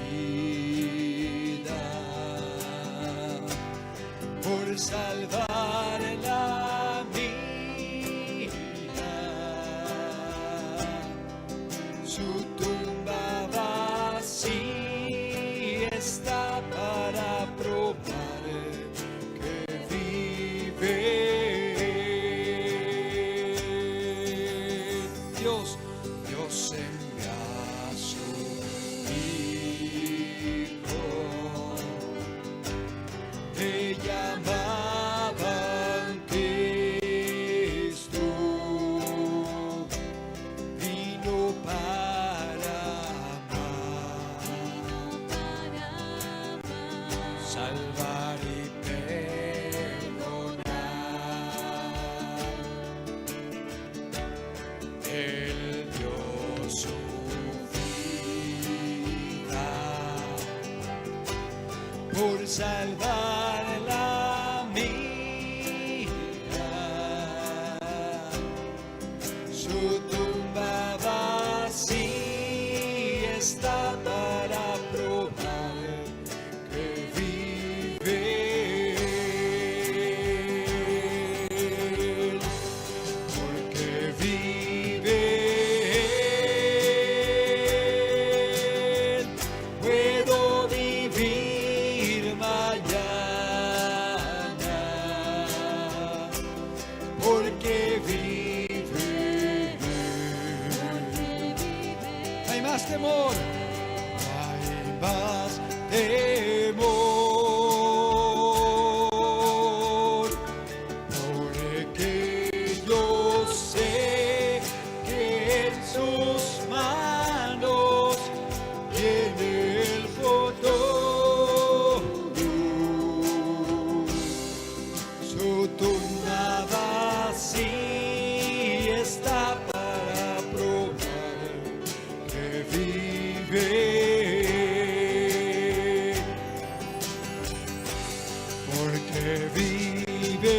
por salvar la mía. Su tumba vacía está para probar que vive. Dios envía a su Hijo. Te llamaban Cristo. Vino para amar, salvar y perdonar. Él dio su vida por salvar la mía. Su tumba vacía está para probar que vive Él, porque vive Él, puedo vivir mañana, porque vive Él. Hay más temor, hay más temor, porque yo sé que en sus manos tiene el futuro. Su tumba vacía está para probar que vive, porque vive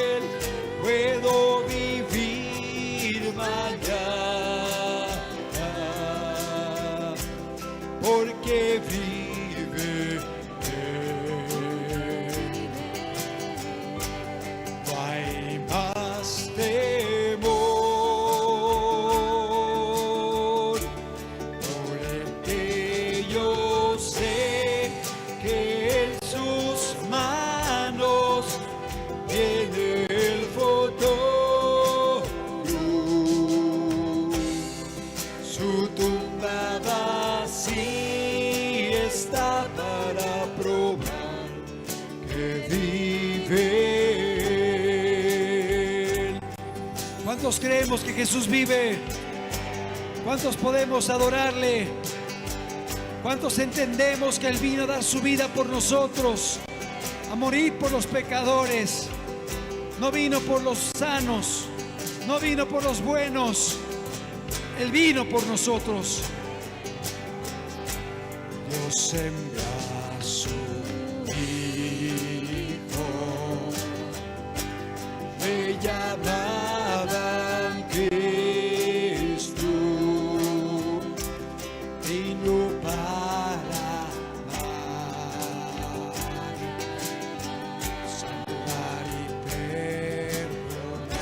Él, puedo vivir mañana, porque vive Él. No hay más temor, porque yo sé que en sus manos tiene el futuro. Su tumba vacía está para probar que vive Él. ¿Cuántos creemos que Jesús vive? ¿Cuántos podemos adorarle? ¿Cuántos entendemos que Él vino a dar su vida por nosotros, a morir por los pecadores? No vino por los sanos, no vino por los buenos, Él vino por nosotros. Dios envió a su Hijo, le llamaban Cristo, vino para amar, salvar y perdonar.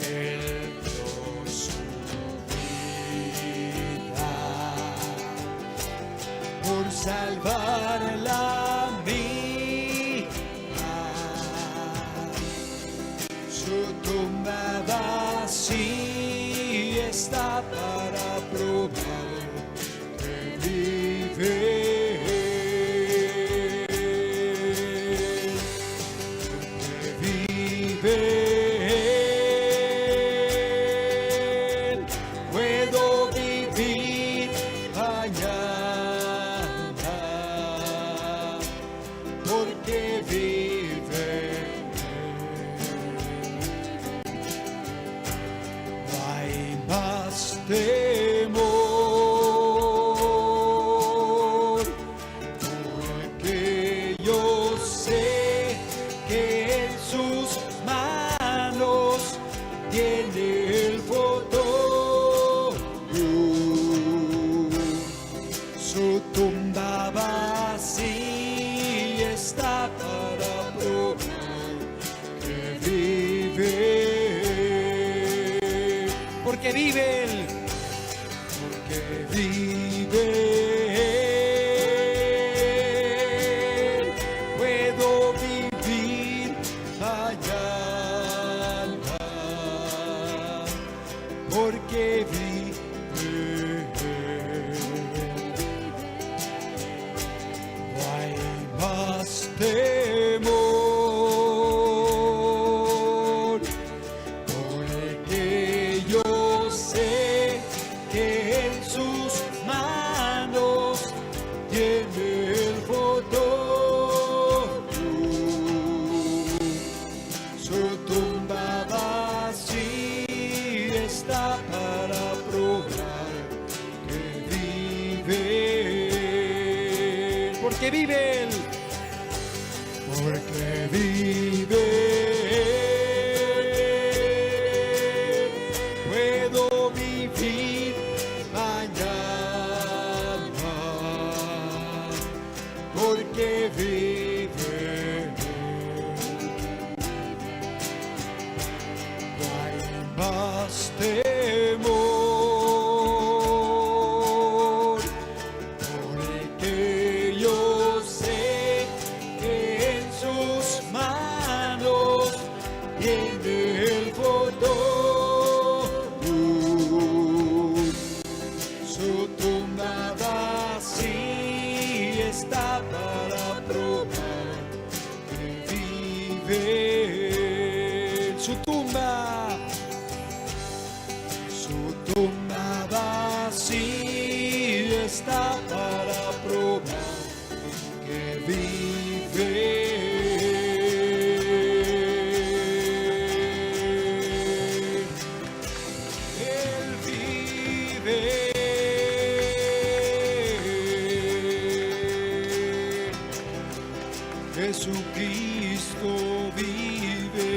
Él dio su vida por salvar la mía. Su tumba vacía está para probar que vive Él, que vive Él, puedo vivir mañana, porque vive Él. No hay más temor, porque yo sé que en sus manos tiene el futuro. Su tumba vacía está para probar que vive, porque vive Él, porque vive Él, puedo vivir mañana, porque vive Él. No hay más temor, porque yo sé que en sus manos tiene el futuro. Su tumba vacía está para probar que vive Él, porque vive Él, porque vive Él, más temor, porque yo sé que en sus manos tiene el control. Su tumba vacía está para probar que vive. Su tumba vacía está para probar que vive. Él vive. Jesucristo vive.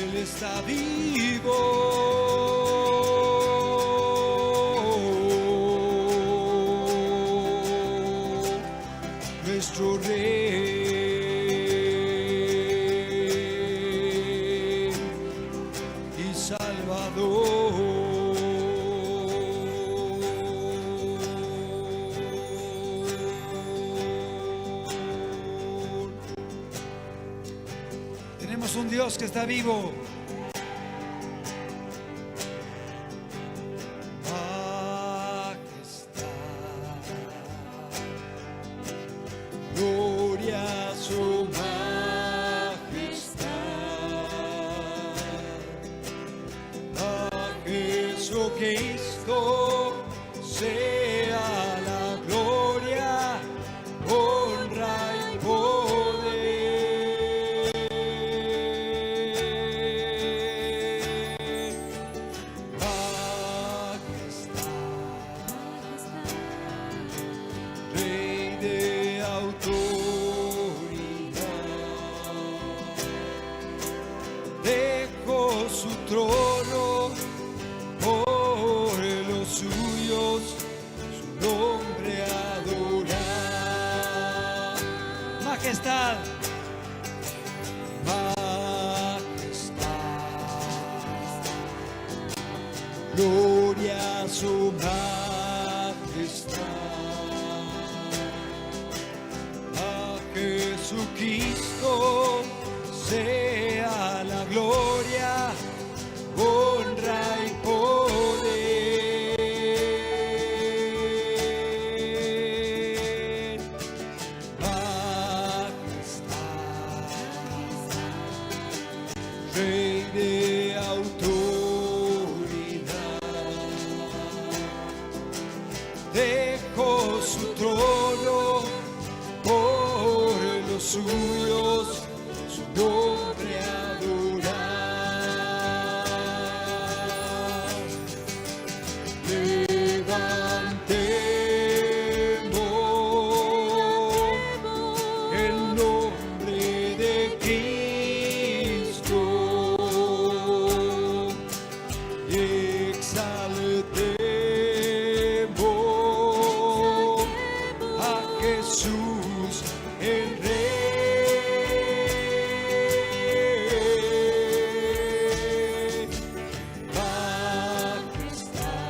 Él está vivo. Nuestro Rey y Salvador. Tenemos un Dios que está vivo. Majestad, gloria a su majestad. A Jesucristo sea la gloria, honra y poder. Majestad, Rey de autoridad, dejó su trono por los suyos, su nombre adorar. Majestad, majestad, gloria a su majestad. A Jesucristo sea la gloria, honra y poder. Majestad, Rey de autoridad, dejó su trono por los suyos, su nombre adorar. Levantemos el nombre de Cristo y exaltemos a Jesús el Rey. Majestad,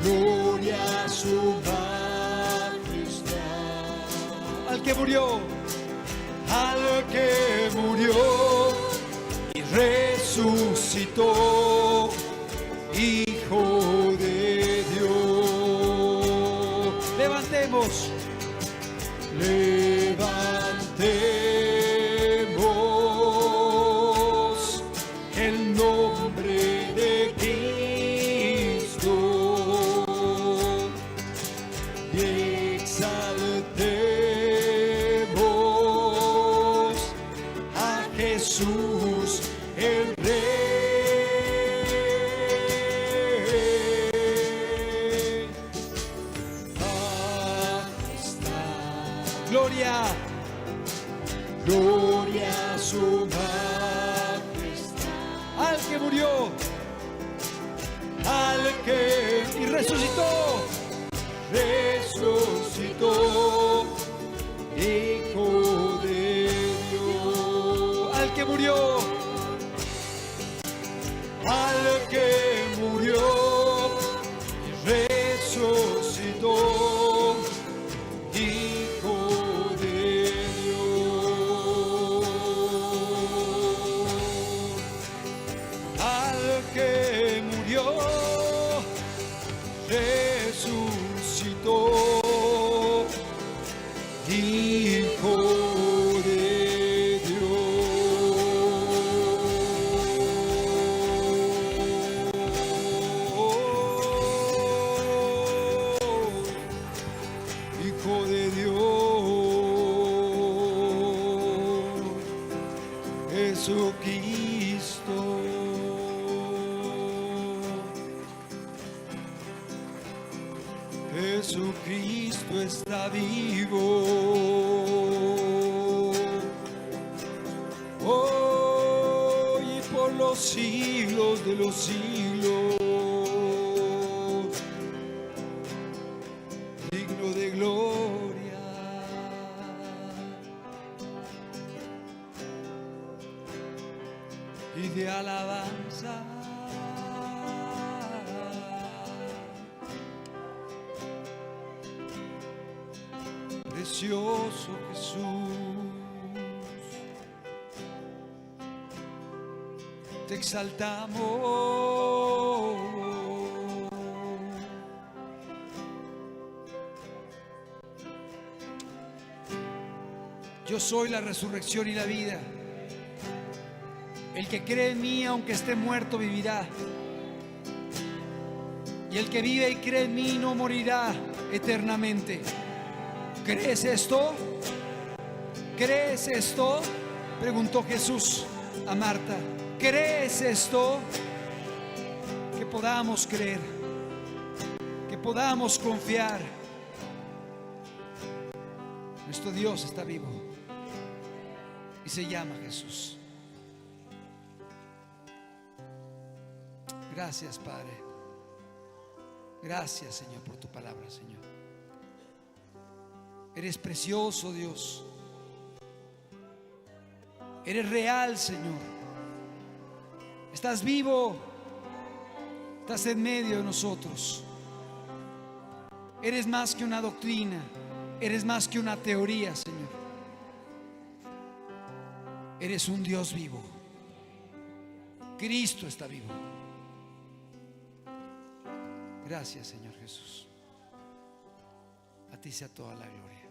gloria a su majestad. Al que murió y resucitó, Hijo de Dios. Levantemos el nombre de Cristo y exaltemos a Jesús el Rey. Majestad, gloria, gloria a su majestad. Al que murió, al que y resucitó, Hijo Jesucristo. Jesucristo está vivo. Hoy y por los siglos de los siglos. Digno de gloria. Y de alabanza. Precioso Jesús, te exaltamos. Yo soy la resurrección y la vida. El que cree en mí, aunque esté muerto, vivirá. Y el que vive y cree en mí no morirá eternamente. ¿Crees esto? ¿Crees esto? Preguntó Jesús a Marta. ¿Crees esto? Que podamos creer, que podamos confiar. Nuestro Dios está vivo y se llama Jesús. Gracias, Padre. Gracias, Señor, por tu palabra, Señor. Eres precioso, Dios. Eres real, Señor. Estás vivo. Estás en medio de nosotros. Eres más que una doctrina. Eres más que una teoría, Señor. Eres un Dios vivo. Cristo está vivo. Gracias, Señor Jesús. A ti sea toda la gloria.